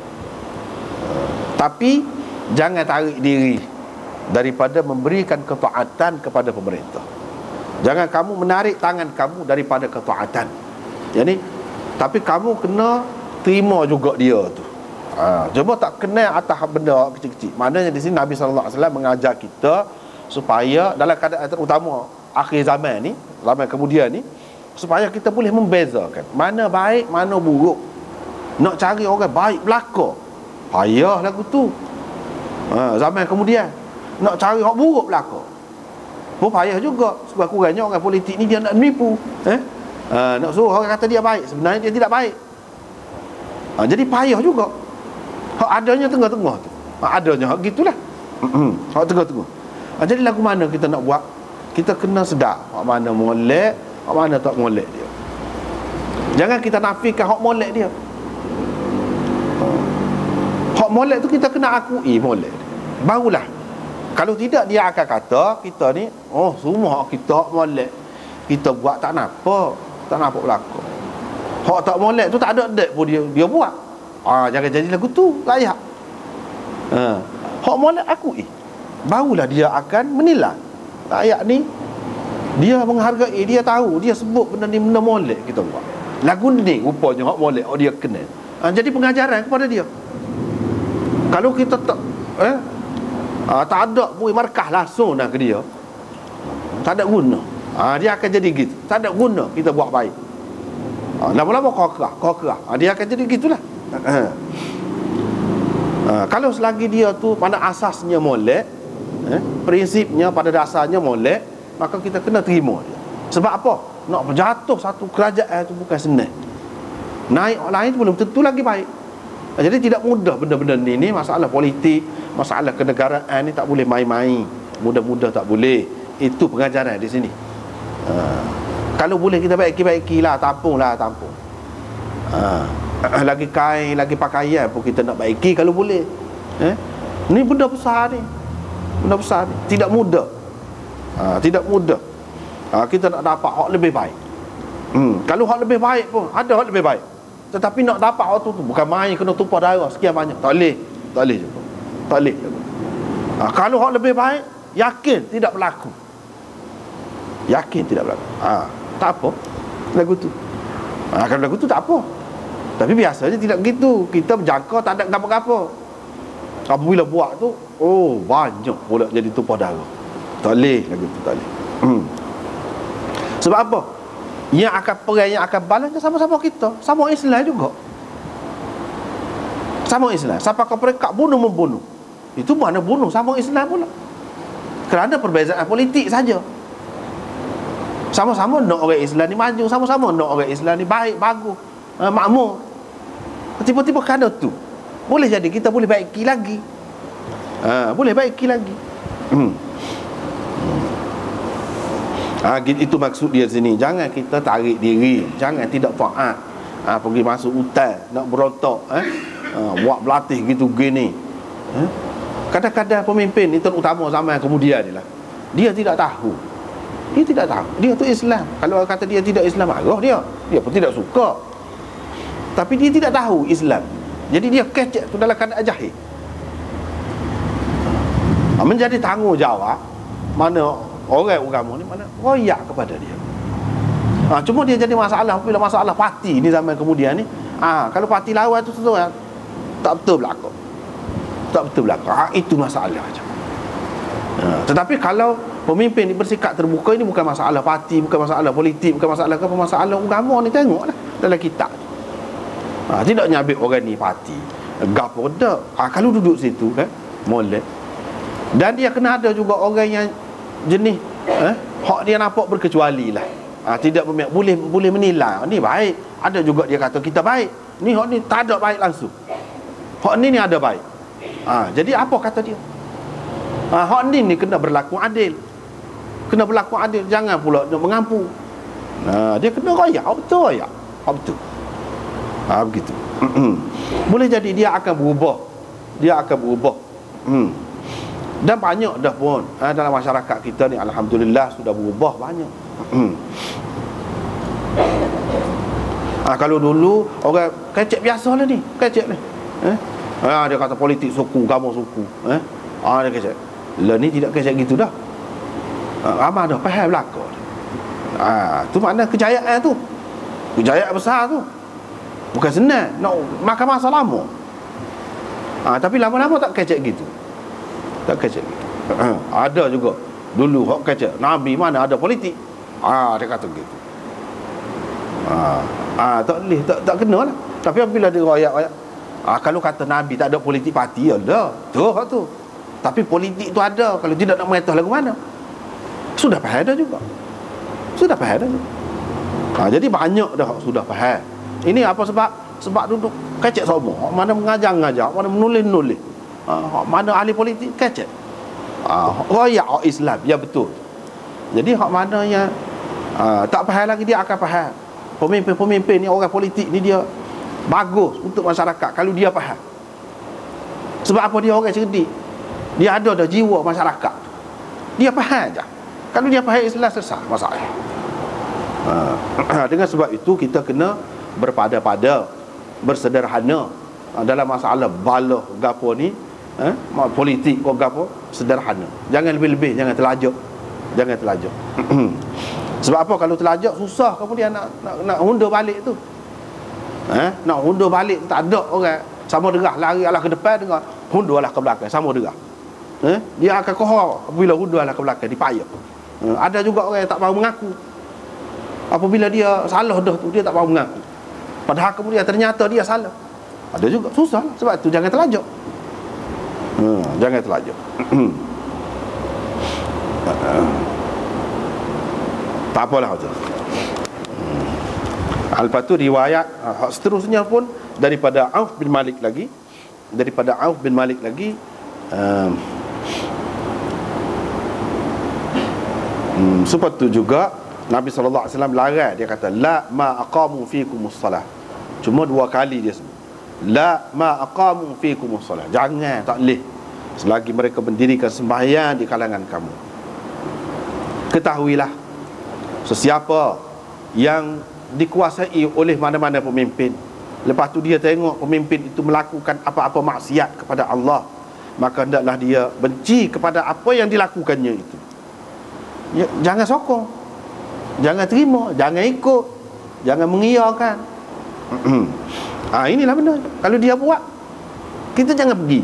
Tapi jangan tarik diri daripada memberikan ketaatan kepada pemerintah. Jangan kamu menarik tangan kamu daripada ketaatan. Jadi, tapi kamu kena terima juga dia tu. Cuma tak kenal atas benda kecil-kecil. Maknanya di sini Nabi SAW mengajar kita supaya dalam keadaan terutama akhir zaman ni, zaman kemudian ni, supaya kita boleh membezakan mana baik, mana buruk. Nak cari orang baik belaka, payah lagu tu. Zaman kemudian nak cari orang buruk belaka pun payah juga. Sebab kurangnya orang politik ni dia nak menipu. Nak suruh orang kata dia baik, sebenarnya dia tidak baik. Jadi payah juga. Hak adanya tengah-tengah tu. Adanya hak gitulah. Hak tengah-tengah. Jadi lagu mana kita nak buat, kita kena sedar hak mana molek, hak mana tak molek dia. Jangan kita nafikan hak molek dia. Hak molek tu kita kena akui molek dia. Barulah. Kalau tidak dia akan kata kita ni, semua hak kita hak molek, kita buat tak nampak belaka. Hak tak molek tu tak ada dek pun dia buat. Jangan jadi lagu tu layak. Hak molek akui, barulah dia akan menilai layak ni. Dia menghargai, dia tahu, dia sebut benda ni benda molek kita buat. Lagu ni rupanya hak molek, dia kenal. Jadi pengajaran kepada dia. Kalau kita tak ada pun markah langsung dah ke dia, tak ada guna. Dia akan jadi gitu. Tak ada guna kita buat baik. Lama-lama kau kerah. Dia akan jadi gitulah. Kalau selagi dia tu pada asasnya molek, prinsipnya pada dasarnya molek, maka kita kena terima dia. Sebab apa? Nak berjatuh satu kerajaan itu bukan senang. Naik orang lain belum tentu lagi baik. Jadi tidak mudah benda-benda ni masalah politik, masalah kenegaraan ni tak boleh main-main. Mudah-mudah tak boleh. Itu pengajaran di sini. Kalau boleh kita baiki-baikilah, tampung. Lagi kain, lagi pakaian pun kita nak baiki kalau boleh. Ni benda besar ni. Benda besar ni. Tidak mudah. Tidak mudah. Kita nak dapat hak lebih baik. Kalau hak lebih baik pun ada hak lebih baik. Tetapi nak dapat hak tu bukan main kena tumpah darah sekian banyak. Tak boleh juga. Kalau hak lebih baik, yakin tidak berlaku. Tak apa lagu tu. Kalau lagu tu tak apa. Tapi biasanya tidak begitu. Kita berjangka tak ada apa-apa. Apabila buat tu, banyak pula jadi tumpah darah. Tak boleh lagu tu, tak boleh. Sebab apa? Yang akan perang, yang akan balasnya sama-sama kita. Sama Islam juga. Sama Islam. Siapa kau perekat bunuh-membunuh, itu mana bunuh sama Islam pula. Kerana perbezaan politik saja. Sama-sama nak orang Islam ni maju, sama-sama nak orang Islam ni baik, bagus, makmur. Tiba-tiba kerana tu boleh jadi kita boleh baiki lagi. Boleh baiki lagi. Itu maksud dia sini. Jangan kita tarik diri, jangan tidak taat. Pergi masuk hutan nak berontak, buat berlatih gitu gini. Kadang-kadang pemimpin ni terutama zaman kemudian ni lah, dia tidak tahu. Dia tu Islam. Kalau orang kata dia tidak Islam, marah dia pun tidak suka. Tapi dia tidak tahu Islam. Jadi dia kecek tu dalam keadaan jahil. Menjadi tanggungjawab mana orang agama ni mana royak kepada dia. Cuma dia jadi masalah bila masalah parti ni zaman kemudian ni. Kalau parti lawan tu tak betul belaka. Itu masalah macam. Tetapi kalau pemimpin ni bersikap terbuka, ini bukan masalah parti, bukan masalah politik, bukan masalah apa, masalah agama ni, tengoklah dalam kitab. Tidak nyabik orang ni parti gapo dak. Kalau duduk situ kan molek. Dan dia kena ada juga orang yang jenis hak dia nampak berkecuali lah. Tidak boleh menilai ni baik. Ada juga dia kata kita baik. Ni hak ni tak ada baik langsung. Hak ni ada baik. Jadi apa kata dia? Hak ni kena berlaku adil. Jangan pula nak mengampu. Dia kena royak betul. Betul. Begitu. Boleh jadi dia akan berubah. Dan banyak dah pun dalam masyarakat kita ni, alhamdulillah sudah berubah banyak. Kalau dulu orang kecek biasa lah ni, dia kata politik suku, agama suku, dia kecek. Lah ni tidak kecek gitu dah. Ramai dah faham belaka. Tu makna kejayaan tu. Kejayaan besar tu. Bukan senang nak makan masa lama. Tapi lama-lama tak kecek gitu. Ada juga dulu hok kecek Nabi mana ada politik. Dia kata gitu. Tak boleh, tak kena lah. Tapi apabila dia royak, kalau kata Nabi tak ada politik parti, ada tu. Tapi politik tu ada. Kalau tidak nak mengetahui lagu mana, sudah faham dah juga. Jadi banyak dah sudah faham. Ini apa sebab duduk kecek semua. Mana mengajar, mana menulis. Mana ahli politik kecek. Royak Islam, ya betul. Jadi hak mana yang tak faham lagi, dia akan faham. Pemimpin ni, orang politik ni, dia bagus untuk masyarakat kalau dia faham. Sebab apa? Dia orang cerdik. Dia ada dah jiwa masyarakat. Dia faham je. Kalau dia faham Islam, selesai masalah. Dengan sebab itu kita kena berpada-pada, bersederhana dalam masalah balah gapo ni, politik kau gapo, sederhana. Jangan lebih-lebih, jangan terlajak. Sebab apa? Kalau terlajak susah kemudian nak hundur balik tu. Nak hundur balik tak ada orang sama derah lari alah ke depan dengan hundur alah ke belakang sama derah. Dia akan kohor apabila hundur alah ke belakang dipayah. Ada juga orang yang tak mahu mengaku. Apabila dia salah dah tu, dia tak mahu mengaku. padahal kemudian ternyata dia salah. Ada juga, susah lah. Sebab tu jangan terlajuk. Jangan terlajuk. Tak apalah tu. Lepas tu riwayat seterusnya pun daripada Auf bin Malik lagi. Sebab tu juga Nabi SAW larang, dia kata la ma aqamu fikumus salah. Cuma 2 kali dia sebut la ma aqamu fikumus salah. Jangan, tak boleh selagi mereka mendirikan sembahyang di kalangan kamu. Ketahuilah, sesiapa yang dikuasai oleh mana-mana pemimpin, lepas tu dia tengok pemimpin itu melakukan apa-apa maksiat kepada Allah, maka hendaklah dia benci kepada apa yang dilakukannya itu. Ya, jangan sokong, jangan terima, jangan ikut, jangan mengiyakan. Inilah benar. Kalau dia buat, kita jangan pergi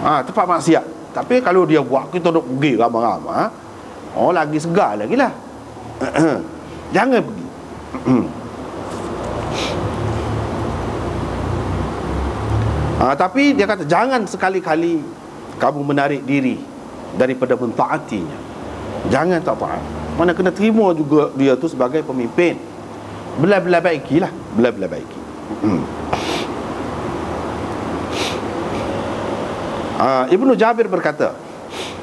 tempat maksiat. Tapi kalau dia buat, kita nak pergi ramai-ramai, lagi segar lagi lah. Jangan pergi. Tapi dia kata jangan sekali-kali kamu menarik diri daripada mentaatinya. Jangan tak taat. Mana kena terima juga dia tu sebagai pemimpin. Belah-belah baikilah, belah-belah baiki. Ibnu Jabir berkata,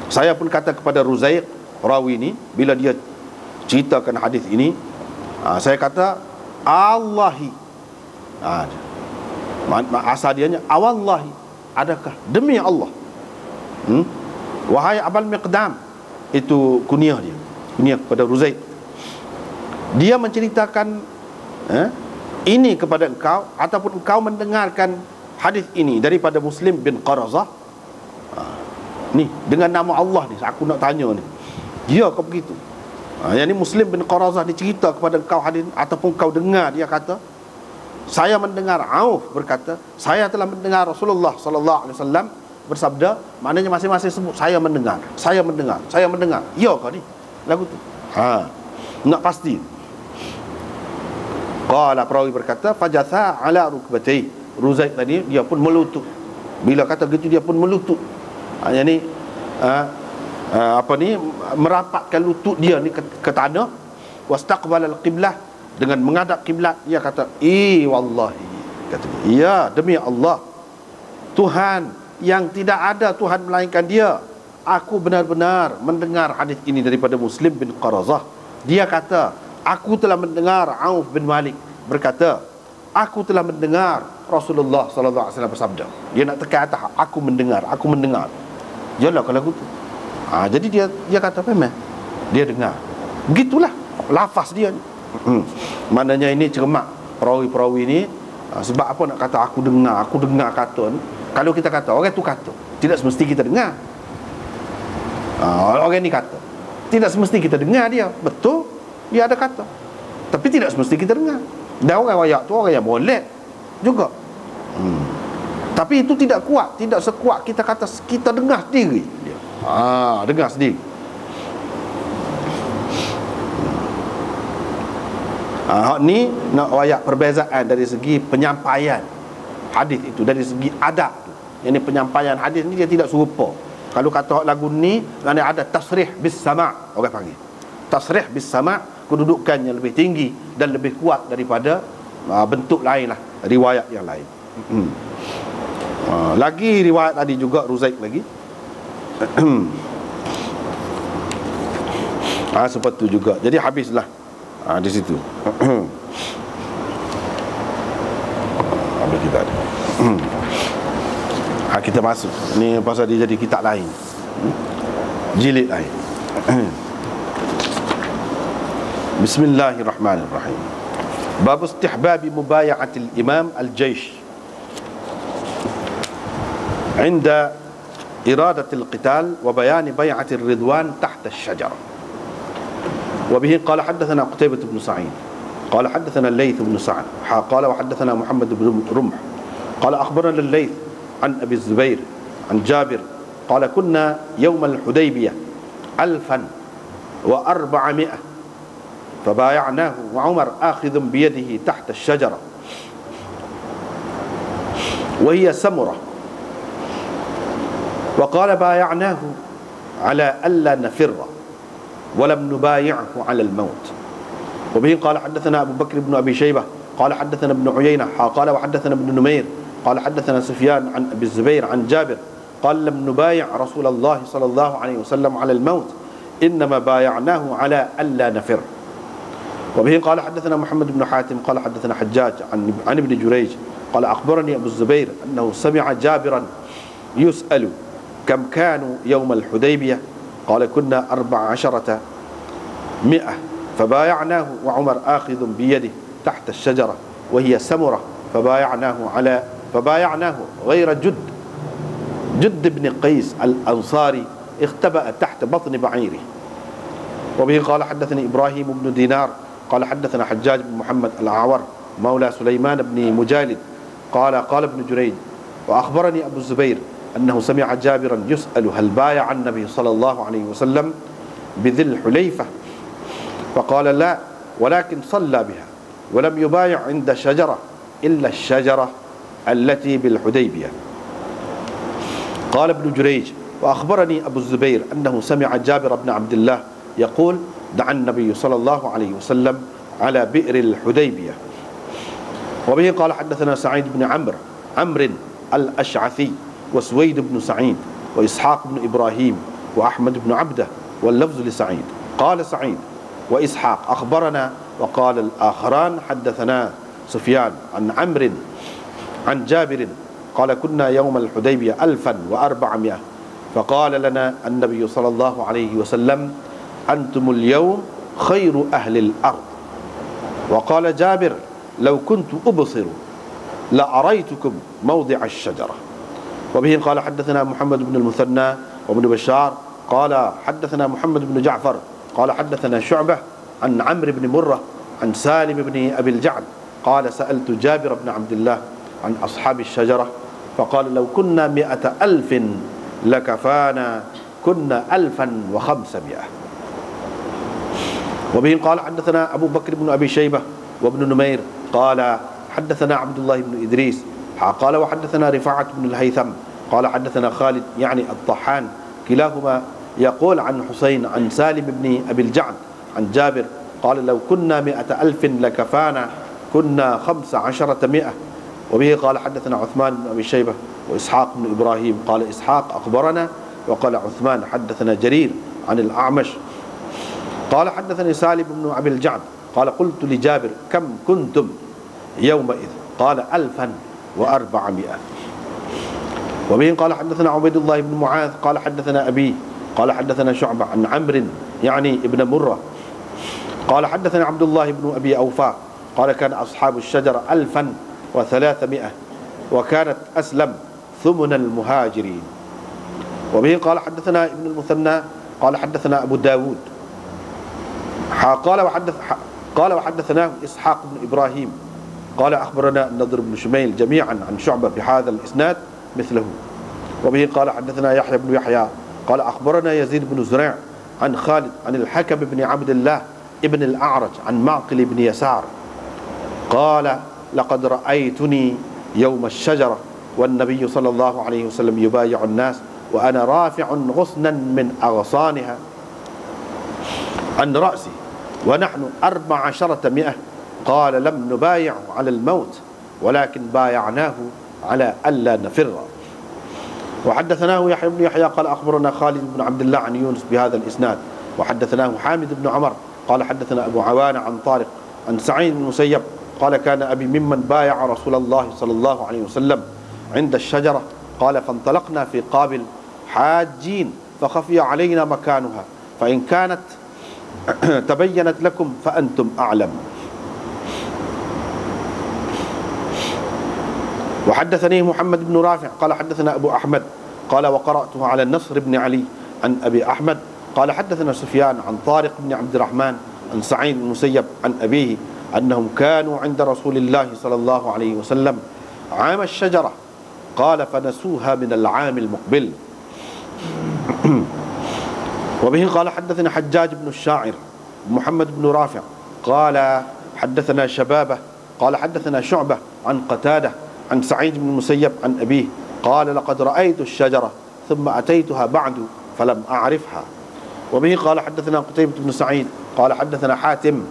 saya pun kata kepada Ruzaiq rawi ini bila dia ceritakan hadis ini, saya kata Allahi, asal dianya awallahi, adakah demi Allah, wahai Abul Miqdam, itu kunyah dia, kunyah kepada Ruzaiq. Dia menceritakan ini kepada engkau, ataupun engkau mendengarkan hadis ini daripada Muslim bin Qarazah, ni dengan nama Allah ni, aku nak tanya ni, dia kau begitu. Yang ni Muslim bin Qarazah dicerita kepada engkau hadis, ataupun kau dengar, dia kata saya mendengar Auf berkata, saya telah mendengar Rasulullah sallallahu alaihi wasallam bersabda. Maknanya masing-masing sebut saya mendengar, saya mendengar, saya mendengar. Ya kau ni lagu tu. Nak pasti. Qala, perawi berkata, fajatha ala rukbatai. Ruzaiq tadi dia pun melutut. Bila kata gitu dia pun melutut. Yang ni merapatkan lutut dia ni ke tanah. Wastaqbala al-qiblah, dengan menghadap kiblat. Dia kata wallahi, kata dia, ya demi Allah, Tuhan yang tidak ada Tuhan melainkan dia, aku benar-benar mendengar hadis ini daripada Muslim bin Qarazah. Dia kata, aku telah mendengar Auf bin Malik berkata, aku telah mendengar Rasulullah sallallahu alaihi wasallam bersabda. Dia nak tekan atas, aku mendengar, aku mendengar. Yalah kalau gitu. Jadi dia kata memang dia dengar. Begitulah lafaz dia. Maknanya ini cermat perawi-perawi ini. Sebab apa nak kata aku dengar kata ni? Kalau kita kata orang tu kata, tidak semesti kita dengar. Orang ni kata, tidak semesti kita dengar dia. Betul, dia ada kata, tapi tidak semesti kita dengar. Dan orang wayak tu orang yang molek juga. Tapi itu tidak kuat, tidak sekuat kita kata kita dengar sendiri dia. Dengar sendiri. Ni nak wayak perbezaan dari segi penyampaian hadis itu, dari segi adab tu. Yang ni penyampaian hadis ni dia tidak serupa. Kalau kata lagu ni ada tasrih bis sama', orang panggil tasrih bis sama', kedudukannya lebih tinggi dan lebih kuat daripada bentuk lain lah, riwayat yang lain. Lagi riwayat tadi juga Ruzaiq lagi. Seperti tu juga. Jadi habislah di situ. Apa kita ada? Kita masuk. Ni pasal dia jadi kitab lain, jilid lain. Bismillahirrahmanirrahim. Bab istihbab mubaya'atil imam al-jaysh 'inda iradatil qital wa bayan bay'atir ridwan tahta asy-syajarah. وبه قال حدثنا قتيبة بن سعيد قال حدثنا الليث بن سعد قال وحدثنا محمد بن رمح قال أخبرنا الليث عن أبي الزبير عن جابر قال كنا يوم الحديبية 1400 فبايعناه وعمر آخذ بيده تحت الشجرة وهي سمرة. وقال بايعناه على ألا نفر ولم نبايعه على الموت. وبه قال حدثنا أبو بكر بن أبي شيبة قال حدثنا ابن عيينة قال وحدثنا ابن نمير قال حدثنا سفيان عن أبي الزبير عن جابر قال لم نبايع رسول الله صلى الله عليه وسلم على الموت إنما بايعناه على ألا نفر. وبه قال حدثنا محمد بن حاتم قال حدثنا حجاج عن ابن جريج قال أخبرني أبو الزبير أنه سمع جابرا يسأل كم كانوا يوم الحديبية قال كنا 14 مئة فبايعناه وعمر آخذ بيده تحت الشجرة وهي سمرة فبايعناه غير جد بن قيس الأنصاري اختبأ تحت بطن بعيره. وبه قال حدثني إبراهيم بن دينار قال حدثنا حجاج بن محمد الأعور مولى سليمان بن مجالد قال ابن جريج وأخبرني أبو الزبير أنه سمع جابرا يسأل هل بايع النبي صلى الله عليه وسلم بذي الحليفة فقال لا ولكن صلى بها ولم يبايع عند شجرة إلا الشجرة التي بالحديبية. قال ابن جريج وأخبرني أبو الزبير أنه سمع جابر بن عبد الله يقول دعا النبي صلى الله عليه وسلم على بئر الحديبية. وبه قال حدثنا سعيد بن عمرو الأشعثي وسويد بن سعيد وإسحاق بن إبراهيم وأحمد بن عبده واللفظ لسعيد. قال سعيد وإسحاق أخبرنا وقال الآخران حدثنا سفيان عن عمرو عن جابر قال كنا يوم الحديبية 1400 فقال لنا النبي صلى الله عليه وسلم أنتم اليوم خير أهل الأرض. وقال جابر لو كنت أبصر لأريتكم موضع الشجرة. وبه قال حدثنا محمد بن المثنى وابن بشار قال حدثنا محمد بن جعفر قال حدثنا شعبة عن عمرو بن مرة عن سالم بن أبي الجعد قال سألت جابر بن عبد الله عن أصحاب الشجرة فقال لو كنا 100,000 لكفانا كنا 1500. وبه قال حدثنا أبو بكر بن أبي شيبة وابن نمير قال حدثنا عبد الله بن إدريس قال وحدثنا رفاعة بن الهيثم قال حدثنا خالد يعني الطحان كلاهما يقول عن حسين عن سالم بن أبي الجعد عن جابر قال لو كنا 100,000 لكفانا كنا 1500. وبه قال حدثنا عثمان بن أبي شيبة وإسحاق بن إبراهيم قال إسحاق أخبرنا وقال عثمان حدثنا جرير عن الأعمش قال حدثني سالم بن أبي الجعد قال قلت لجابر كم كنتم يومئذ قال 1400. وبه قال حدثنا عبيد الله بن معاذ قال حدثنا أبي قال حدثنا شعبة عن عمرو يعني ابن مرة قال حدثنا عبد الله بن أبي أوفى قال كان أصحاب الشجرة 1300 وكانت أسلم ثمن المهاجرين. وبه قال حدثنا ابن المثنى قال حدثنا أبو داود قال وحدثناه إسحاق بن إبراهيم قال أخبرنا النضر بن شميل جميعا عن شعبة بهذا الإسناد مثله. وبه قال حدثنا يحيى بن يحيى قال أخبرنا يزيد بن زريع عن خالد عن الحكم بن عبد الله ابن الأعرج عن معقل بن يسار قال لقد رأيتني يوم الشجرة والنبي صلى الله عليه وسلم يبايع الناس وأنا رافع غصنا من أغصانها عن رأسي ونحن 1400 قال لم نبايع على الموت ولكن بايعناه على ألا نفر. وحدثناه يحيى بن يحيى قال أخبرنا خالد بن عبد الله عن يونس بهذا الإسناد. وحدثناه حامد بن عمر قال حدثنا أبو عوانة عن طارق عن سعيد بن المسيب قال كان أبي ممن بايع رسول الله صلى الله عليه وسلم عند الشجرة قال فانطلقنا في قابل حاجين فخفي علينا مكانها فإن كانت تبينت لكم فأنتم أعلم. وحدثني محمد بن رافع قال حدثنا أبو أحمد قال وقرأته على النصر بن علي عن أبي أحمد قال حدثنا سفيان عن طارق بن عبد الرحمن عن سعيد بن المسيب عن أبيه أنهم كانوا عند رسول الله صلى الله عليه وسلم عام الشجرة قال فنسوها من العام المقبل. وبه قال حدثنا حجاج بن الشاعر محمد بن رافع قال حدثنا شبابه قال حدثنا شعبة عن قتادة عن سعيد بن المسيب عن أبيه قال لقد رأيت الشجرة ثم أتيتها بعد فلم أعرفها. وبه قال حدثنا قتيبة بن سعيد قال حدثنا حاتم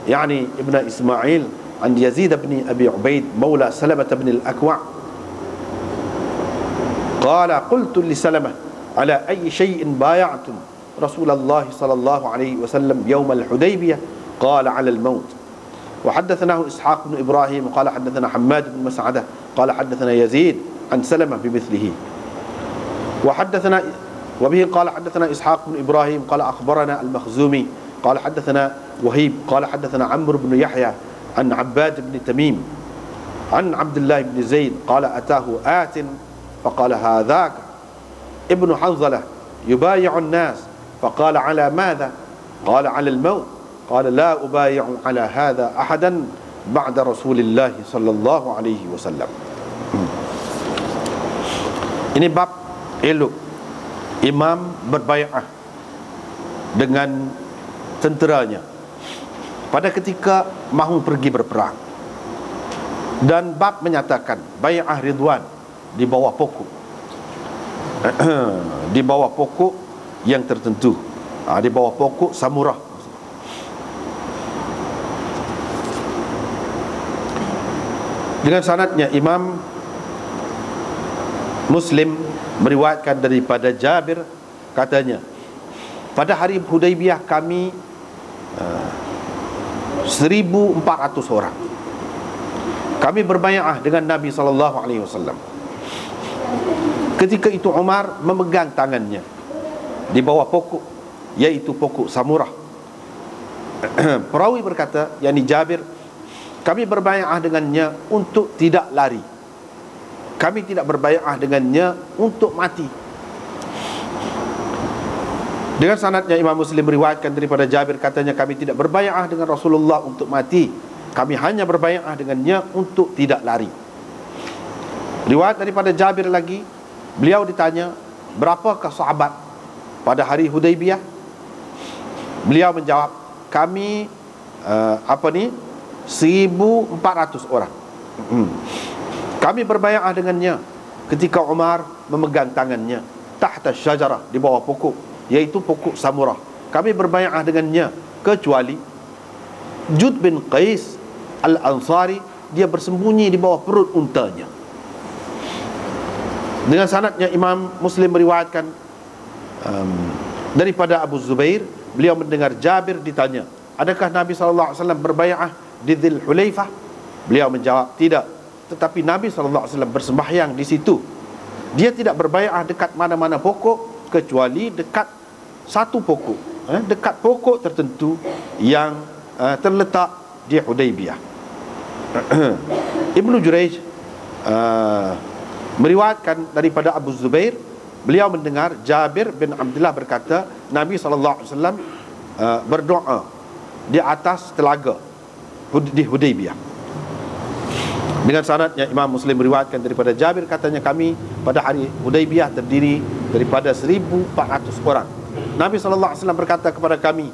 يعني ابن إسماعيل عن يزيد بن أبي عبيد مولى سلمة بن الأكوع قال قلت لسلمة على أي شيء بايعتم رسول الله صلى الله عليه وسلم يوم الحديبية قال على الموت. وحدثناه إسحاق بن إبراهيم قال حدثنا حماد بن مسعدة قال حدثنا يزيد عن سلمة بمثله. وبه قال حدثنا إسحاق بن إبراهيم قال أخبرنا المخزومي قال حدثنا وهيب قال حدثنا عمرو بن يحيى عن عباد بن تميم عن عبد الله بن زيد قال أتاه آت فقال هذاك ابن حنظلة يبايع الناس فقال على ماذا؟ قال على الموت. قال لا أبايع على هذا أحدا بعد رسول الله صلى الله عليه وسلم. Ini bab elok imam berbai'ah dengan tenteranya pada ketika mahu pergi berperang, dan bab menyatakan bai'ah ridwan di bawah pokok di bawah pokok yang tertentu, di bawah pokok samurah. Dengan sanadnya Imam Muslim meriwayatkan daripada Jabir katanya, pada hari Hudaybiyah kami 1,400 orang. Kami berbai'ah dengan Nabi SAW. Ketika itu Umar memegang tangannya di bawah pokok, yaitu pokok samurah. Perawi berkata, yakni Jabir, kami berbai'ah dengannya untuk tidak lari. Kami tidak berbai'ah dengannya untuk mati. Dengan sanadnya Imam Muslim meriwayatkan daripada Jabir katanya, kami tidak berbai'ah dengan Rasulullah untuk mati. Kami hanya berbai'ah dengannya untuk tidak lari. Riwayat daripada Jabir lagi, beliau ditanya, berapakah sahabat pada hari Hudaybiyah? Beliau menjawab, kami 1,400 orang. Kami berbai'ah dengannya ketika Umar memegang tangannya tahta syajarah, di bawah pokok, yaitu pokok samurah. Kami berbai'ah dengannya kecuali Jud bin Qais Al-Ansari, dia bersembunyi di bawah perut untanya. Dengan sanadnya Imam Muslim meriwayatkan daripada Abu Zubair, beliau mendengar Jabir ditanya, adakah Nabi SAW berbai'ah di Dzul Hulaifah? Beliau menjawab, tidak, tetapi Nabi SAW bersembahyang di situ. Dia tidak berbai'ah dekat mana-mana pokok kecuali dekat satu pokok, dekat pokok tertentu yang terletak di Hudaybiyah. Ibnu Jurayj meriwayatkan daripada Abu Zubair, beliau mendengar Jabir bin Abdullah berkata, Nabi SAW berdoa di atas telaga di Hudaybiyah. Dengan sanadnya Imam Muslim meriwayatkan daripada Jabir katanya, kami pada hari Hudaybiyah terdiri daripada 1,400 orang. Nabi SAW berkata kepada kami,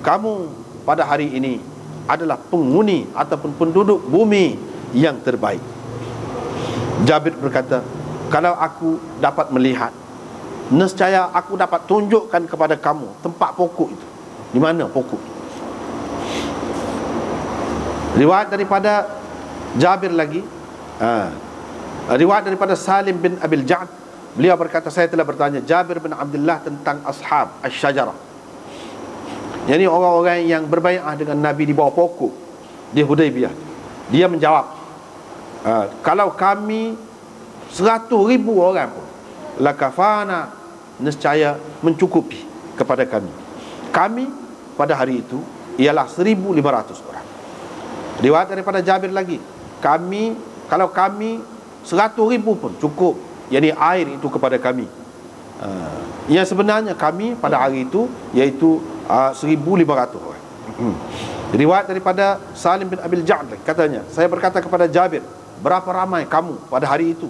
kamu pada hari ini adalah penghuni ataupun penduduk bumi yang terbaik. Jabir berkata, kalau aku dapat melihat, nescaya aku dapat tunjukkan kepada kamu tempat pokok itu. Di mana pokok? Riwayat daripada Jabir lagi, riwayat daripada Salim bin Abil Ja'd, beliau berkata, saya telah bertanya Jabir bin Abdullah tentang ashab asy-syajarah, yakni orang-orang yang berbai'ah dengan Nabi di bawah pokok di Hudaybiyah. Dia menjawab, kalau kami 100,000 orang pun, lakafana, nescaya mencukupi kepada kami. Kami pada hari itu ialah 1,500 orang. Riwayat daripada Jabir lagi, kalau kami 100,000 pun cukup, yakni air itu kepada kami. Yang sebenarnya kami pada hari itu iaitu 1,500 orang. Riwayat daripada Salim bin Abil Ja'd katanya, saya berkata kepada Jabir, berapa ramai kamu pada hari itu?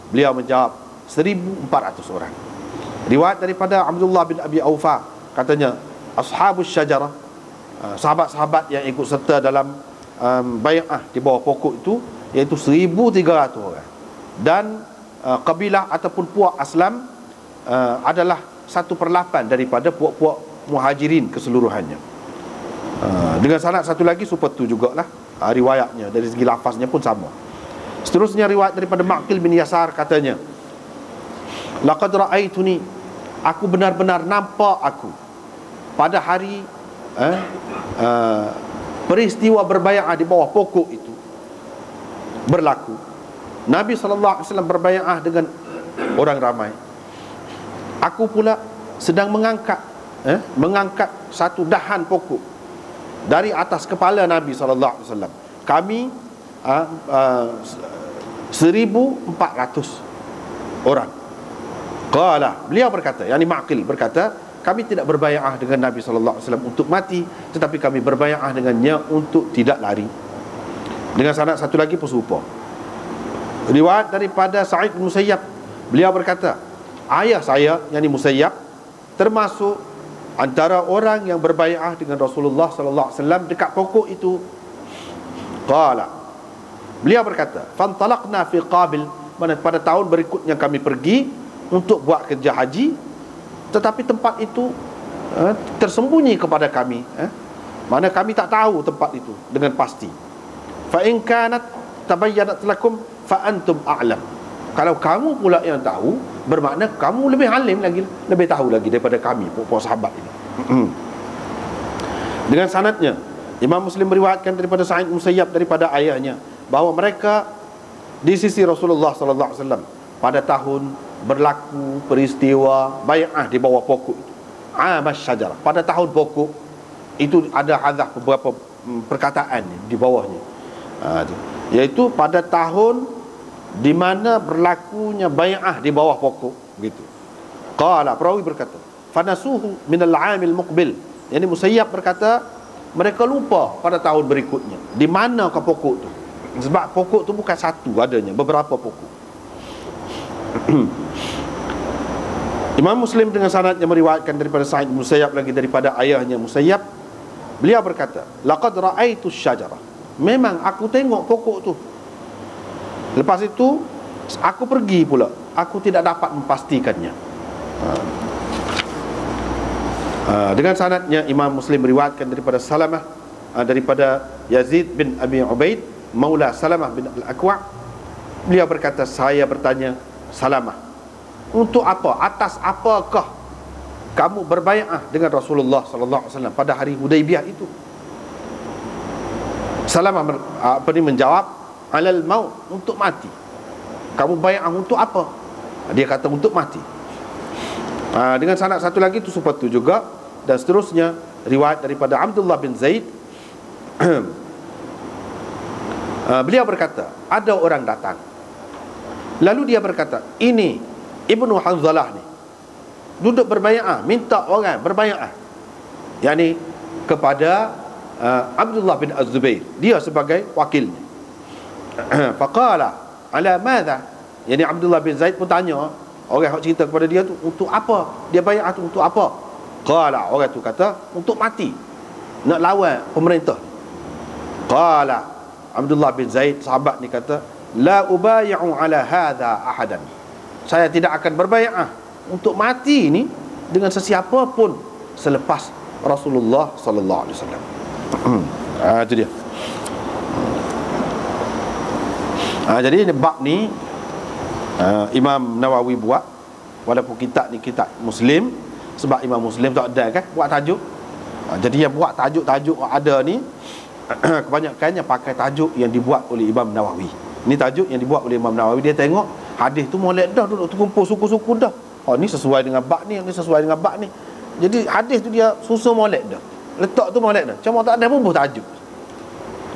Beliau menjawab, 1,400 orang. Riwayat daripada Abdullah bin Abi Aufa katanya, ashabus syajarah, sahabat-sahabat yang ikut serta dalam bai'ah di bawah pokok itu iaitu 1,300 orang. Dan kabilah ataupun puak Aslam adalah 1/8 daripada puak-puak Muhajirin keseluruhannya. Dengan sanad satu lagi seperti itu jugalah riwayatnya, dari segi lafaznya pun sama. Seterusnya riwayat daripada Ma'qil bin Yasar katanya, laqad ra'aituni, aku benar-benar nampak aku pada hari peristiwa berbay'ah di bawah pokok itu berlaku. Nabi SAW berbay'ah dengan orang ramai. Aku pula sedang mengangkat satu dahan pokok dari atas kepala Nabi SAW. Kami 1,400 orang. Qala, beliau berkata, yakni Ma'qil berkata, kami tidak berbay'ah dengan Nabi SAW untuk mati, tetapi kami berbay'ah dengannya untuk tidak lari. Dengan sanad satu lagi pun serupa. Riwayat daripada Sa'id bin Musayyab, beliau berkata, ayah saya, yakni Musayyab, termasuk antara orang yang berbay'ah dengan Rasulullah SAW dekat pokok itu. Qala, beliau berkata, fantalaqna fi Qabil, mana pada tahun berikutnya kami pergi untuk buat kerja haji, tetapi tempat itu tersembunyi kepada kami, mana kami tak tahu tempat itu dengan pasti. Fa in kanat tabayyanat lakum fa antum a'lam. Kalau kamu pula yang tahu, bermakna kamu lebih alim lagi, lebih tahu lagi daripada kami, puak sahabat ini. Dengan sanadnya, Imam Muslim meriwayatkan daripada Sa'id Musayyab daripada ayahnya bahawa mereka di sisi Rasulullah SAW pada tahun berlaku peristiwa bay'ah di bawah pokok itu, Amas Syajarah, pada tahun pokok itu ada hadaf beberapa perkataan di bawahnya, iaitu pada tahun di mana berlakunya bay'ah di bawah pokok begitu. Qala, perawi berkata, fanasuhu minal 'amil muqbil, yani Musayyab berkata mereka lupa pada tahun berikutnya di mana ke pokok tu, sebab pokok tu bukan satu adanya, beberapa pokok. Imam Muslim dengan sanadnya meriwayatkan daripada Sa'id bin Musayyab lagi daripada ayahnya Musayyab, beliau berkata, laqad ra'aitu syajarah, memang aku tengok pokok tu. Lepas itu aku pergi pula, aku tidak dapat mempastikannya. Dengan sanadnya Imam Muslim meriwayatkan daripada Salamah, daripada Yazid bin Abi Ubaid maula Salamah bin Al-Aqwa'. Beliau berkata, saya bertanya Salamah, untuk apa, atas apakah kamu berbay'ah dengan Rasulullah SAW pada hari Hudaybiyah itu? Salamah menjawab, alal maut, untuk mati. Kamu bay'ah untuk apa? Dia kata untuk mati. Dengan sanad satu lagi itu seperti itu juga. Dan seterusnya riwayat daripada Abdullah bin Zaid, beliau berkata, ada orang datang, lalu dia berkata, ini Ibnu Hanzalah ni duduk berbay'ah, minta orang berbay'ah, yakni kepada Abdullah bin Az-Zubair, dia sebagai wakilnya. Faqala ala madha, yakni Abdullah bin Zaid pun tanya orang yang cerita kepada dia tu, untuk apa dia bay'ah tu, untuk apa? Qala, orang tu kata, untuk mati, nak lawan pemerintah. Qala, Abdullah bin Zaid sahabat ni kata, la ubay'u ala hadha ahadan, saya tidak akan berbay'ah untuk mati ni dengan sesiapa pun selepas Rasulullah sallallahu alaihi wasallam. Itu dia. Jadi bab ni Imam Nawawi buat, walaupun kitab ni kitab Muslim, sebab Imam Muslim tak ada kan buat tajuk. Jadi yang buat tajuk-tajuk ada ni kebanyakannya pakai tajuk yang dibuat oleh Imam Nawawi. Ini tajuk yang dibuat oleh Imam Nawawi. Dia tengok hadis tu molek dah, duduk terkumpul suku-suku dah. Oh, ni sesuai dengan bab ni, ni sesuai dengan bab ni. Jadi hadis tu dia susun molek dah, letak tu molek dah. Cuma tak ada bubuh tajuk.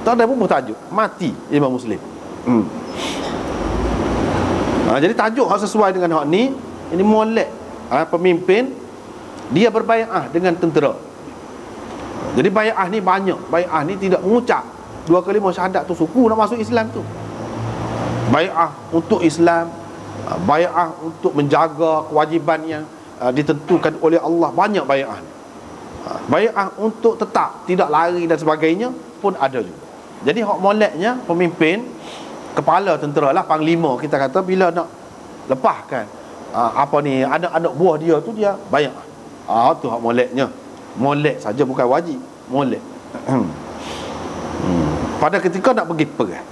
Tak ada bubuh tajuk. Mati Imam Muslim. Jadi tajuk hak sesuai dengan hak ni. Ini molek pemimpin dia berbay'ah dengan tentera. Jadi bay'ah ni banyak. Bay'ah ni tidak mengucap dua kalimah syahadat tu suku nak masuk Islam tu. Bay'ah untuk Islam, bay'ah untuk menjaga kewajiban yang ditentukan oleh Allah, banyak bay'ah ni. Bay'ah untuk tetap tidak lari dan sebagainya pun ada juga. Jadi hak moleknya pemimpin kepala tentera lah, panglima kita kata, bila nak lepaskan apa ni, anak-anak buah dia tu, dia bayar. Tu hak moleknya. Molek saja bukan wajib, molek. Pada ketika nak pergi perang.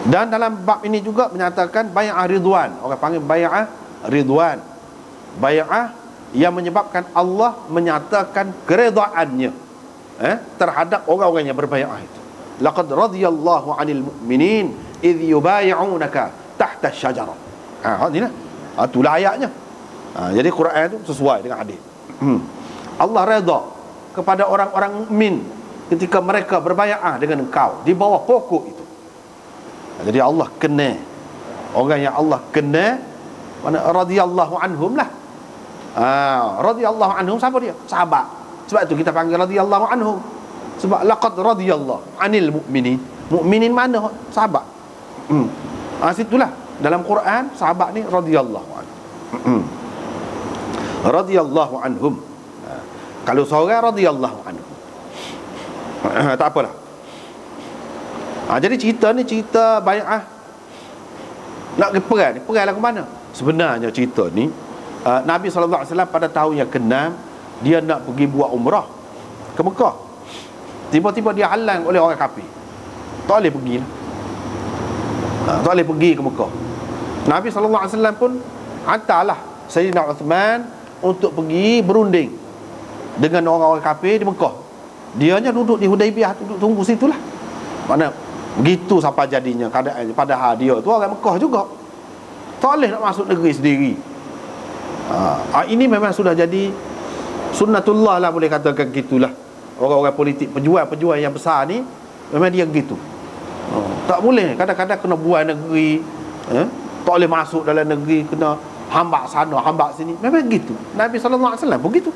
Dan dalam bab ini juga menyatakan bai'ah ridwan. Orang panggil bai'ah ridwan. Bai'ah yang menyebabkan Allah menyatakan keredaannya terhadap orang-orang yang berbai'ah itu. Laqad radiyallahu 'anil mu'minin idh yubay'unaka tahta asy-syajarah. Inilah. Itulah ayatnya. Jadi Quran itu sesuai dengan hadis. Allah redha kepada orang-orang mukmin ketika mereka berbai'ah dengan engkau di bawah pokok itu. Jadi Allah kenal orang yang Allah kenal, mana radhiyallahu anhum lah. Radhiyallahu anhum, siapa dia? Sahabat. Sebab itu kita panggil radhiyallahu anhum. Sebab laqad radhiyallahu 'anil mu'minin. Mukminin mana? Sahabat. Situlah dalam Quran sahabat ni radhiyallahu anhum. Radhiyallahu anhum. Kalau seorang radhiyallahu anhum, tak apalah. Jadi cerita ni cerita bai'ah nak ke perang ni. Perang lah ke mana? Sebenarnya cerita ni Nabi SAW pada tahun yang ke-6 dia nak pergi buat umrah ke Mekah. Tiba-tiba dia halang oleh orang kafir. Tak boleh pergi lah. Tak boleh pergi ke Mekah. Nabi SAW pun hantarlah Sayyidina Uthman untuk pergi berunding dengan orang-orang kafir di Mekah. Dianya duduk di Hudaibiyah, duduk tunggu situlah. Mana begitu sampai jadinya keadaannya. Padahal dia tu orang Mekah juga, tak boleh nak masuk negeri sendiri. Ini memang sudah jadi sunnatullah lah, boleh katakan gitulah. Orang-orang politik, pejuang-pejuang yang besar ni memang dia gitu. Tak boleh, kadang-kadang kena buat negeri, tak boleh masuk dalam negeri, kena hambak sana, hambak sini. Memang gitu. Nabi SAW pun gitu.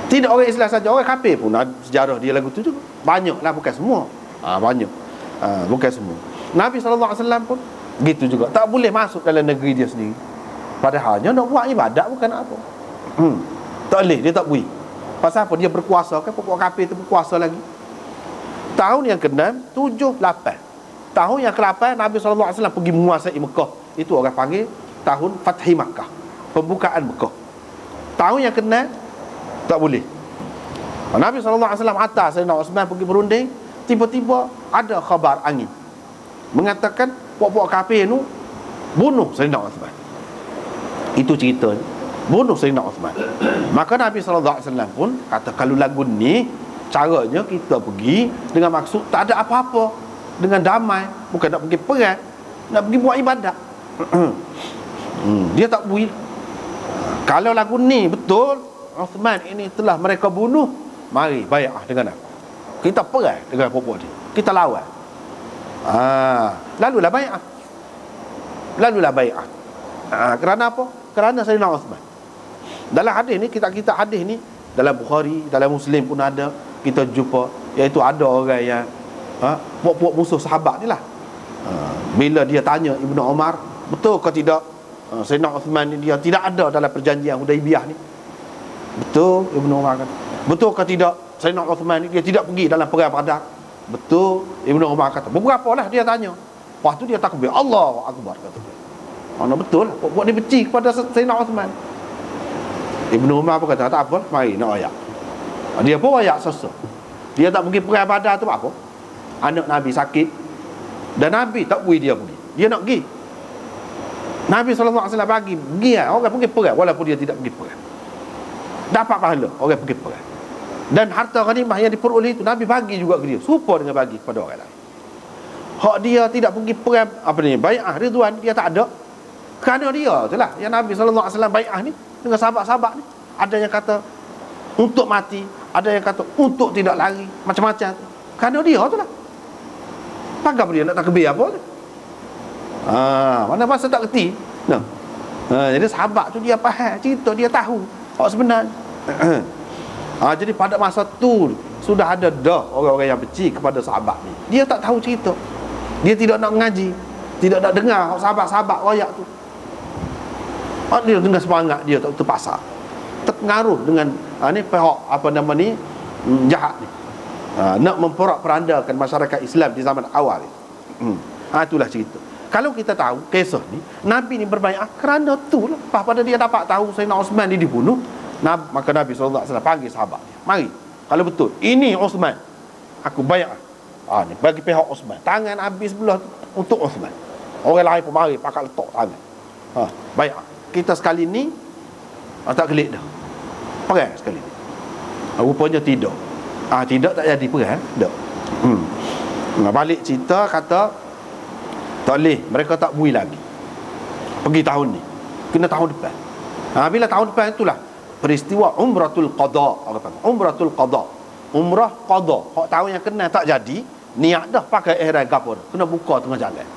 Tidak orang Islam saja, orang kafir pun sejarah dia lagu tu juga. Banyak lah, bukan semua. Banyak. Bukan semua. Nabi SAW pun gitu juga. Tak boleh masuk dalam negeri dia sendiri. Padahalnya nak buat ibadat bukan apa. Tak boleh, dia tak boleh. Pasal apa? Dia berkuasa kan, pokok kafir tu berkuasa lagi. Tahun yang ke-6, 7, 8. Tahun yang ke-8 Nabi SAW pergi menguasai Mekah. Itu orang panggil tahun Fathi Makkah, pembukaan Mekah. Tahun yang ke-6 tak boleh. Nabi SAW hantar Sayyidina Uthman pergi berunding. Tiba-tiba ada khabar angin mengatakan pokok kafir tu bunuh Sayyidina Uthman. Itu ceritanya, bunuh Sayyidina Uthman. Maka Nabi SAW pun kata, kalau lagu ni caranya kita pergi dengan maksud tak ada apa-apa, dengan damai, bukan nak pergi perang, nak pergi buat ibadat. Dia tak boleh. Kalau lagu ni betul, Uthman ini telah mereka bunuh, mari bai'ah dengan aku. Kita perang dengan pokok dia, kita lawan. Lalulah bai'ah. Lalulah bai'ah. Kerana apa? Kerana Sayyidina Uthman. Dalam hadis ni, kita hadis ni dalam Bukhari, dalam Muslim pun ada, kita jumpa, iaitu ada orang yang puak-puak musuh sahabat ni lah. Bila dia tanya Ibnu Umar, betul ke tidak Sayyidina Uthman ni dia tidak ada dalam perjanjian Hudaibiyah ni? Betul, Ibnu Umar kata. Betul ke tidak Sayyidina Uthman ni dia tidak pergi dalam perang Badar? Betul, Ibnu Umar kata. Beberapa lah dia tanya. Lepas tu dia takbir, Allahu Akbar, kata dia. Mana betul lah, puak ni benci kepada Sayyidina Uthman. Ibnu Umar pun kata, tak apa, mari nak ayak. Dia pun ayak sesa. Dia tak pergi perang Badar tu apa? Anak Nabi sakit, dan Nabi tak pergi, dia pergi. Dia nak pergi. Nabi SAW bagi pergi lah. Orang pergi perang walaupun dia tidak pergi perang, dapat pahala orang pergi perang. Dan harta ghanimah yang diperoleh itu Nabi bagi juga ke dia, serupa dengan bagi kepada orang lain. Hak dia tidak pergi perang, apa ni, bai'ah ridwan, dia tak ada. Kerana dia itulah yang Nabi SAW bai'ah ni dengan sahabat-sahabat ni. Ada yang kata untuk mati, ada yang kata untuk tidak lari, macam-macam. Kerana dia itulah. Pakai apa dia nak takbir apa tu? Mana masa tak kerti. Jadi sahabat tu dia faham cerita, dia tahu hak sebenarnya. Jadi pada masa tu sudah ada dah orang-orang yang benci kepada sahabat ni. Dia tak tahu cerita, dia tidak nak mengaji, tidak nak dengar sahabat-sahabat royak tu. Dia dengan semangat dia tak terpaksa, terpengaruh dengan ni pihak apa nama ni, jahat ni, nak memperak-perandakan masyarakat Islam di zaman awal ni. Itulah cerita. Kalau kita tahu kisah ni, Nabi ni berbaiat kerana tu lah. Lepas pada dia dapat tahu Sayyidina Osman ni dibunuh, maka Nabi SAW panggil sahabat dia, mari, kalau betul ini Osman, aku baiat. Ni bagi pihak Osman, tangan Nabi sebelah untuk Osman. Orang lain pun mari pakat letak tangan. Baiat. Kita sekali ni tak kelik dah, perang sekali ni. Rupanya tidak. Tidak tak jadi perang. Tak. Balik cerita, kata tak boleh, mereka tak bui lagi pergi tahun ni, kena tahun depan. Bila tahun depan itulah peristiwa Umratul Qada. Orang panggil Umratul Qada, umrah qada. Hak tahun yang kena tak jadi, niat dah pakai ihram gapo dah, kena buka tengah jalan.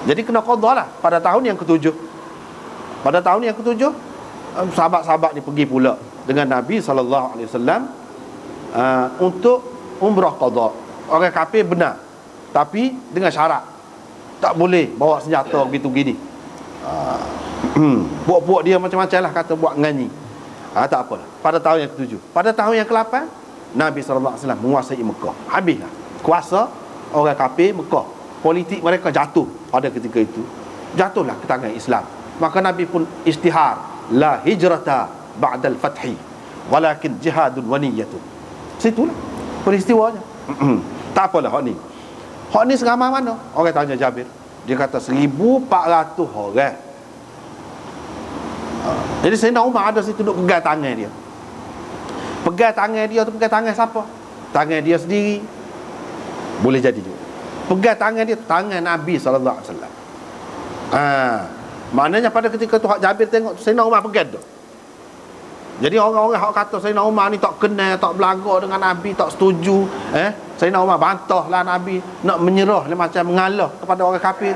Jadi kena qada lah pada tahun yang ketujuh. Pada tahun yang ketujuh, sahabat-sahabat ni pergi pula dengan Nabi SAW untuk umrah qada. Orang kafir benar, tapi dengan syarat tak boleh bawa senjata begitu gini. Puak-puak dia macam-macam lah, kata buat nganyi. Tak apalah. Pada tahun yang ketujuh. Pada tahun yang ke-8, Nabi SAW menguasai Mekah. Habislah kuasa orang kafir Mekah. Politik mereka jatuh pada ketika itu. Jatuhlah ke tangan Islam. Maka Nabi pun istihar, la hijrata ba'dal fathi walakin jihadun wa niyyatun. Situlah peristiwanya. Tak apalah hak ni. Hak ni seramai mana? Orang tanya Jabir. Dia kata 1,400 orang. Jadi Sayyidina Umar ada situ duduk pegang tangan dia. Pegang tangan dia tu, pegang tangan siapa? Tangan dia sendiri. Boleh jadi juga. Pegang tangan dia, tangan Nabi SAW. Maknanya pada ketika tu hak Jabir tengok Sayyidina Umar pegang tu. Jadi orang-orang hak kata Sayyidina Umar ni tak kenal, tak belaga dengan Nabi, tak setuju, Sayyidina Umar bantahlah Nabi, nak menyerah macam mengalah kepada orang kafir.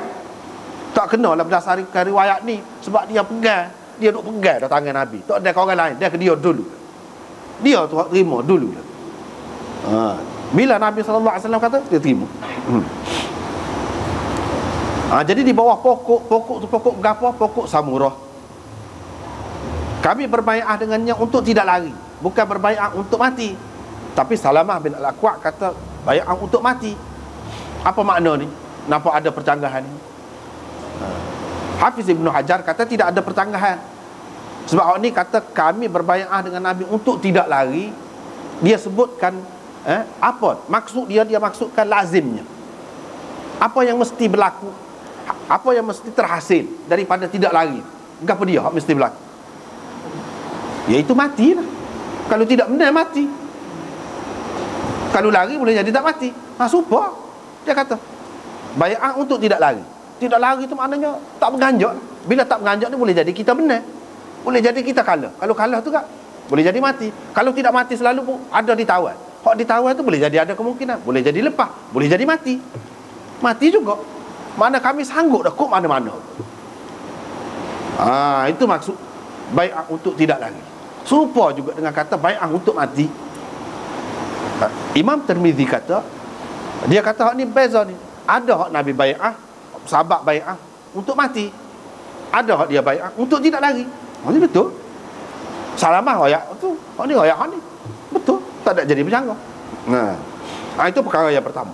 Tak kenalah berdasarkan riwayat ni, sebab dia pegang, dia duk pegang dah tangan Nabi. Tak ada ke orang lain, dia ke dia dulu. Dia tu hak terima dulu. Bila Nabi SAW kata, dia terima. Jadi di bawah pokok tu pokok berapa? Pokok samurah. Kami berbaiat dengannya untuk tidak lari, bukan berbaiat untuk mati. Tapi Salamah bin Al-Aqwa kata baiat untuk mati. Apa makna ni? Nampak ada percanggahan ni? Hafiz Ibn Hajar kata tidak ada percanggahan. Sebab orang ni kata kami berbaiat dengan Nabi untuk tidak lari. Dia sebutkan apa? Maksud dia maksudkan lazimnya. Apa yang mesti berlaku? Apa yang mesti terhasil daripada tidak lari? Apa dia hak mesti berlaku? Iaitu matilah. Kalau tidak benar mati. Kalau lari boleh jadi tak mati. Supaya dia kata baiat untuk tidak lari. Tidak lari itu maknanya tak berganjak. Bila tak berganjak ni boleh jadi kita benar, boleh jadi kita kalah. Kalau kalah tu kan boleh jadi mati. Kalau tidak mati selalu pun ada ditawan. Hak ditawan tu boleh jadi ada kemungkinan, boleh jadi lepas, boleh jadi mati. Mati juga. Mana kami sanggup dah kok mana-mana. Itu maksud baiat untuk tidak lari. Serupa juga dengan kata baiat untuk mati. Imam Tirmizi kata, dia kata hak ni beza ni. Ada hak Nabi baiat, sahabat baiat untuk mati. Ada hak dia baiat untuk tidak lari. Ini betul. Salamah royak tu, hak ni royak hak ni. Betul, tak ada jadi bercanggah. Itu perkara yang pertama.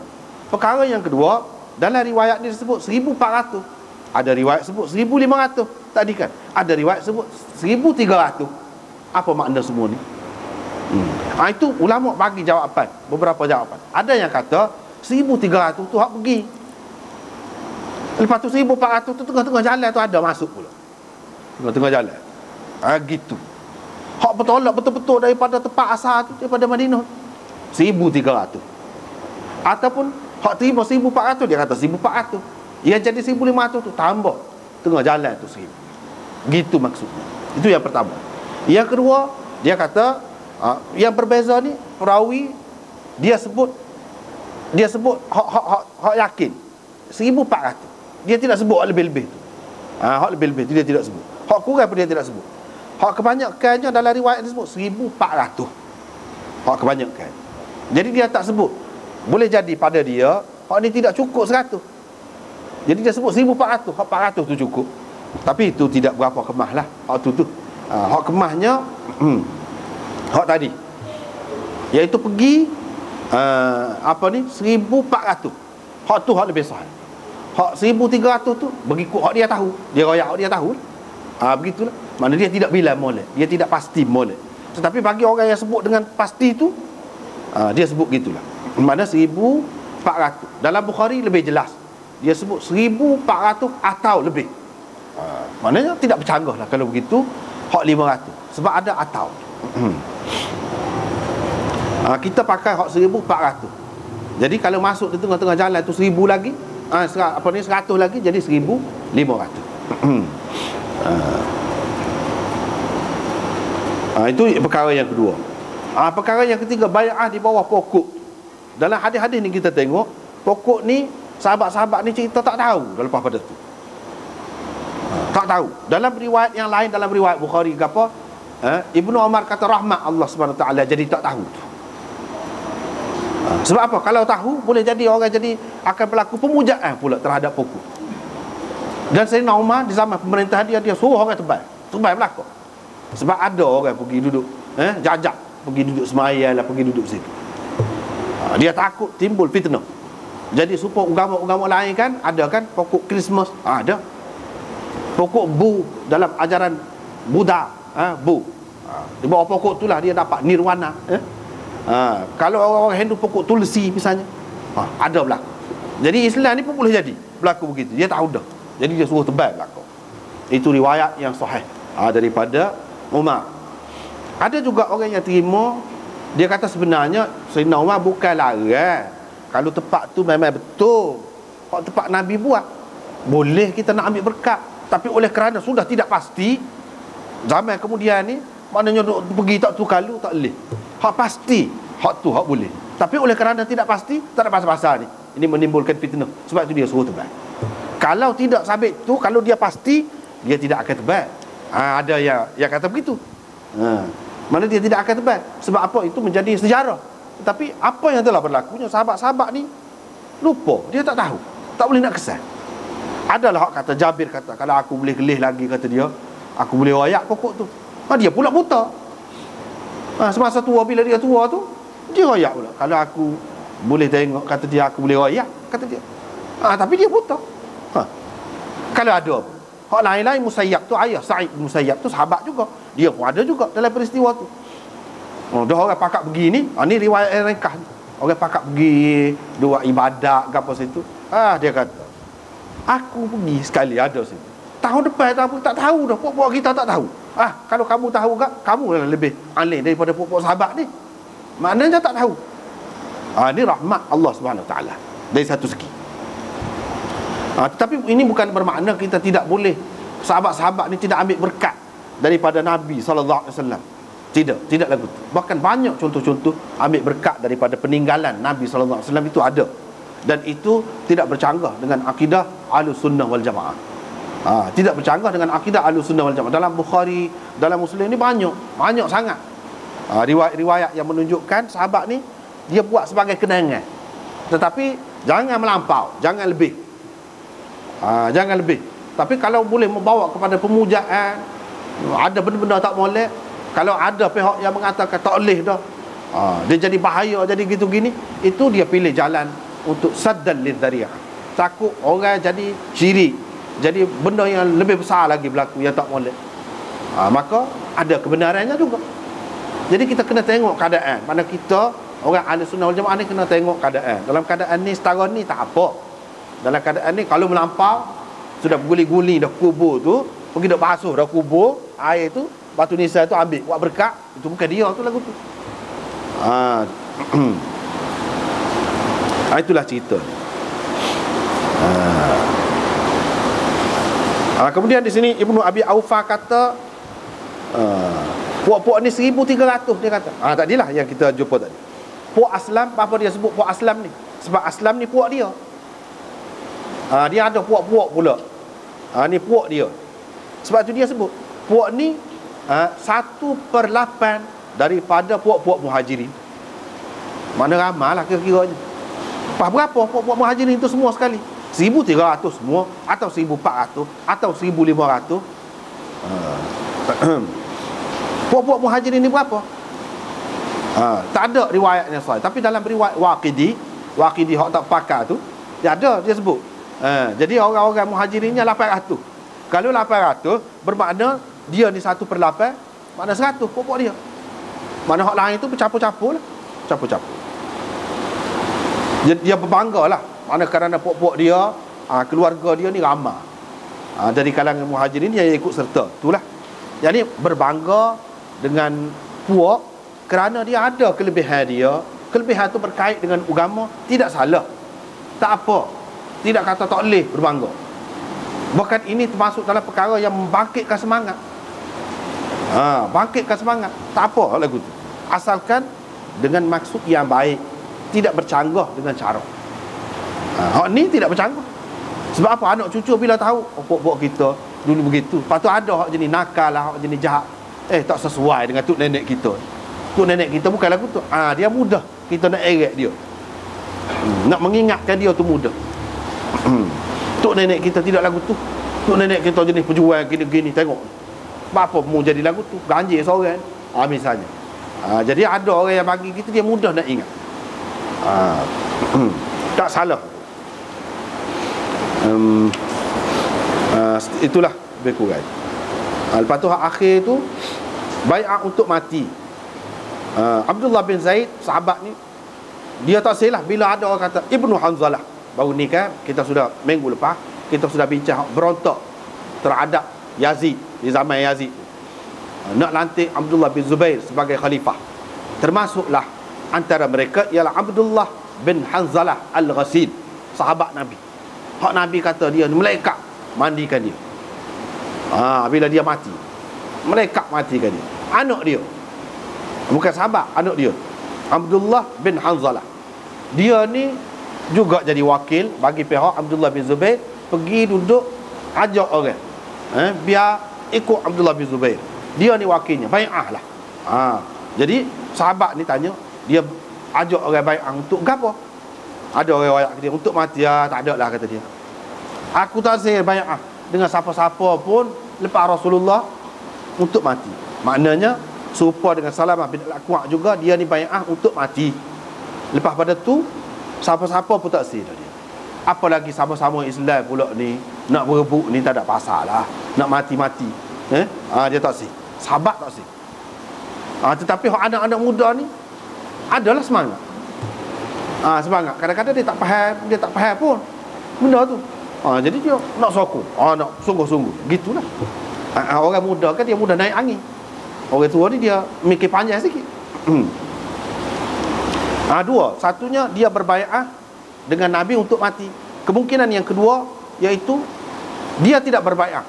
Perkara yang kedua, dalam riwayat ni disebut 1,400. Ada riwayat sebut 1,500. Tadi kan ada riwayat sebut 1,300. Apa makna semua ni? Itu ulama bagi jawapan, beberapa jawapan. Ada yang kata 1,300 tu hak pergi. Lepas tu 1,400 tu tengah-tengah jalan tu ada masuk pula. Tengah-tengah jalan. Gitu. Hak bertolak betul-betul daripada tempat asal tu, daripada Madinah. 1,300. Ataupun hak terima 1,400, dia kata 1,400. Yang jadi 1,500 tu tambah tengah jalan tu 1,000. Gitu maksudnya. Itu yang pertama. Yang kedua, dia kata yang berbeza ni perawi dia sebut hak yakin 1,400. Dia tidak sebut hak lebih-lebih tu. Hak lebih-lebih tu dia tidak sebut. Hak kurang pun dia tidak sebut. Hak kebanyakannya dalam riwayat disebut 1,400. Hak kebanyakan. Jadi dia tak sebut. Boleh jadi pada dia hak ni tidak cukup 100. Jadi dia sebut 1,400. Hak 400 tu cukup. Tapi itu tidak berapa kemah lah. Hak tu hak kemahnya hak tadi, iaitu pergi 1,400. Hak tu hak lebih sahih. Hak 1,300 tu berikut hak dia tahu. Dia royak hak dia tahu. Begitulah. Mana dia tidak bilang molek, dia tidak pasti molek. Tetapi bagi orang yang sebut dengan pasti tu, dia sebut gitulah. Mana 1,400. Dalam Bukhari lebih jelas. Dia sebut 1,400 atau lebih. Maknanya tidak bercanggah lah kalau begitu hak 500. Sebab ada atau. Kita pakai hak 1,400. Jadi kalau masuk di tengah-tengah jalan tu 1,000 lagi, 100 lagi, jadi 1,500. Itu perkara yang kedua. Perkara yang ketiga, bai'ah di bawah pokok. Dalam hadis-hadis ni kita tengok pokok ni, sahabat-sahabat ni cerita tak tahu dah lepas pada tu. Tak tahu. Dalam riwayat yang lain, dalam riwayat Bukhari ke apa, Ibnu Umar kata rahmat Allah Subhanahu taala jadi tak tahu tu. Sebab apa? Kalau tahu boleh jadi orang jadi akan berlaku pemujaan pula terhadap pokok. Dan Sayyidina Umar di zaman pemerintahan dia suruh orang tebal belakang. Sebab ada orang pergi duduk jajak, pergi duduk semayal lah, pergi duduk situ. Dia takut timbul fitnah. Jadi supaya agama-agama lain kan ada kan pokok Christmas, ada pokok bu dalam ajaran Buddha, bu. Di bawah pokok itulah dia dapat nirwana. Kalau orang Hindu pokok tulsi misalnya, ada berlaku. Jadi Islam ni pun boleh jadi berlaku begitu. Dia tahu dah. Jadi dia suruh tebal belakang. Itu riwayat yang sahih daripada Umar. Ada juga orang yang terima, dia kata sebenarnya Sayyidina Umar bukan larang. Kalau tempat tu memang betul hak tempat Nabi buat, boleh kita nak ambil berkat. Tapi oleh kerana sudah tidak pasti, zaman kemudian ni maknanya pergi tak tu kalau tak boleh. Hak pasti hak tu hak boleh. Tapi oleh kerana tidak pasti, tak ada pasal-pasal ni. Ini menimbulkan fitnah. Sebab itu dia suruh tebal. Kalau tidak sabit tu, kalau dia pasti, dia tidak akan tebal. Ada yang kata begitu. Mana dia tidak akan tebal. Sebab apa? Itu menjadi sejarah. Tapi apa yang telah berlakunya, sahabat-sahabat ni lupa, dia tak tahu, tak boleh nak kesan. Adalah hak kata Jabir kata, kalau aku boleh gelih lagi, kata dia, aku boleh royak pokok tu. Dia pula buta. Semasa tua, bila dia tua tu, dia royak pula. Kalau aku boleh tengok, kata dia, aku boleh royak, kata dia. Tapi dia buta. Kalau ada apa? Hak lain-lain, Musayyab tu ayah Sa'id bin Musayyab tu sahabat juga. Dia pun ada juga dalam peristiwa tu. Dah orang pakak pergi ni, ni riwayat yang ringkas. Orang pakak pergi dua ibadat ke apa situ. Dia kata, aku pergi sekali ada situ. Tahun depan tak tahu dah. Puak-puak kita tak tahu. Kalau kamu tahu ke, kamu lah lebih alim daripada puak-puak sahabat ni. Maknanya tak tahu. Ini rahmat Allah Subhanahu taala dari satu segi. Tetapi ini bukan bermakna kita tidak boleh, sahabat-sahabat ni tidak ambil berkat daripada Nabi SAW. Tidak lagu tu. Bahkan banyak contoh-contoh ambil berkat daripada peninggalan Nabi SAW itu ada. Dan itu tidak bercanggah dengan akidah Ahlussunnah wal Jamaah. Tidak bercanggah dengan akidah Ahlussunnah wal Jamaah. Dalam Bukhari, dalam Muslim ni banyak sangat riwayat-riwayat yang menunjukkan sahabat ni dia buat sebagai kenangan. Tetapi jangan melampau, jangan lebih. Jangan lebih. Tapi kalau boleh membawa kepada pemujaan, ada benda-benda tak molek, kalau ada pihak yang mengatakan tak boleh dah, dia jadi bahaya, jadi gitu gini, itu dia pilih jalan untuk saddal lidzari'ah. Takut orang jadi syirik, jadi benda yang lebih besar lagi berlaku yang tak molek. Maka ada kebenarannya juga. Jadi kita kena tengok keadaan. Mana kita orang Ahlussunnah wal Jamaah ni kena tengok keadaan. Dalam keadaan ni setara ni tak apa. Dalam keadaan ni kalau melampau, sudah berguli-guli dah kubur tu, pergi dah basuh dah kubur, air tu, batu nisan tu ambil buat berkat, itu bukan dia tu lagu tu. Itulah cerita. Kemudian di sini Ibnu Abi Aufa kata, puak-puak ni 1,300 dia kata. Tadilah yang kita jumpa tadi. Puak Aslam, apa dia sebut puak Aslam ni? Sebab Aslam ni puak dia. Dia ada puak-puak pula. Ni puak dia. Sebab tu dia sebut puak ni 1/8 daripada puak-puak Muhajirin. Mana ramai lah kira-kiranya. Berapa puak-puak Muhajirin itu semua sekali? 1,300 semua, atau 1,400, atau 1,500. Puak-puak Muhajirin ni berapa? Tak ada riwayat yang sahih. Tapi dalam riwayat Waqidi hak tak pakar tu, dia ada, dia sebut Jadi orang-orang muhajirinnya 800. Kalau 800 bermakna dia ni 1/8, makna 100 pokok dia. Mana hak lain tu bercampur-campur lah. Campur-campur. Dia berbangga lah. Mana kerana pokok dia, keluarga dia ni ramai. Dari kalangan muhajirin yang ikut serta. Itulah. Jadi berbangga dengan puak kerana dia ada kelebihan dia. Kelebihan tu berkait dengan agama, tidak salah. Tak apa. Tidak kata tak boleh berbangga. Bahkan ini termasuk dalam perkara yang membangkitkan semangat. Bangkitkan semangat. Tak apa lagu tu. Asalkan dengan maksud yang baik, tidak bercanggah dengan cara. Hak ni tidak bercanggah. Sebab apa? Anak cucu bila tahu pokok kita dulu begitu. Lepas tu ada hak jenis nakal lah, hak jenis jahat. Tak sesuai dengan tok nenek kita. Tok nenek kita bukan lagu tu. Dia mudah kita nak eret dia. Nak mengingatkan dia tu mudah. Tok nenek kita tidak lagu tu. Tok nenek kita jenis pejuang gini-gini, tengok. Apa mu jadi lagu tu? Ganjil seorang. Misalnya. Jadi ada orang yang bagi kita, dia mudah nak ingat. Tak salah. Itulah lebih kurang. Lepas tu hak akhir tu bai'ah untuk mati. Abdullah bin Zaid, sahabat ni, dia tak silap bila ada orang kata Ibnu Hanzalah. Baru ni kan kita sudah minggu lepas kita sudah bincang berontak terhadap Yazid di zaman Yazid. Nak lantik Abdullah bin Zubair sebagai khalifah. Termasuklah antara mereka ialah Abdullah bin Hanzalah Al-Ghasil, sahabat Nabi. Hak Nabi kata dia ni malaikat mandikan dia. Bila dia mati, malaikat matikan dia. Anak dia, bukan sahabat, anak dia, Abdullah bin Hanzalah. Dia ni juga jadi wakil bagi pihak Abdullah bin Zubair, pergi duduk ajak orang biar ikut Abdullah bin Zubair. Dia ni wakilnya, bai'ah lah. Jadi sahabat ni tanya, dia ajak orang bai'ah untuk apa? Ada orang wayak dia untuk mati. Tak ada lah kata dia. Aku tak sahih bai'ah dengan siapa-siapa pun lepas Rasulullah untuk mati. Maknanya serupa dengan Salamah bin Al-Aqwa' juga, dia ni bai'ah untuk mati. Lepas pada tu siapa-siapa pun tak sahih dia. Apalagi sama-sama Islam pula ni, nak berebut ni tak ada pasal lah. Nak mati-mati. Dia tak sahih. Sahabat tak sahih. Tetapi anak-anak muda ni adalah semangat. Semangat. Kadang-kadang dia tak faham pun benda tu. Jadi dia nak sokong, nak sungguh-sungguh. Gitulah. Orang muda kan dia mudah naik angin. Orang tua ni dia mikir panjang sikit. Dua. Satunya dia berbai'ah dengan Nabi untuk mati. Kemungkinan yang kedua iaitu dia tidak berbai'ah.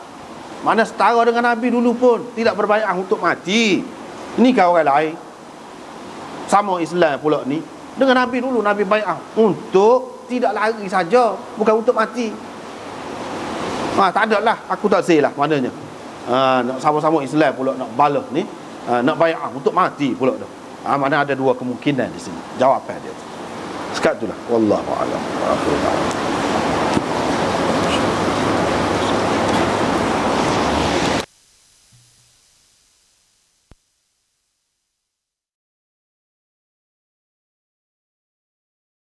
Mana setara dengan Nabi dulu pun tidak berbai'ah untuk mati. Ini kan orang lain. Sama Islam pula ni. Dengan Nabi dulu, Nabi bai'ah untuk tidak lari saja, bukan untuk mati. Tak ada lah, aku tak say lah maknanya. Nak sama-sama Islam pula nak balas ni, nak bai'ah untuk mati pula dah. Mana ada dua kemungkinan di sini. Jawapan dia. Sekat itulah. Wallahu a'lam.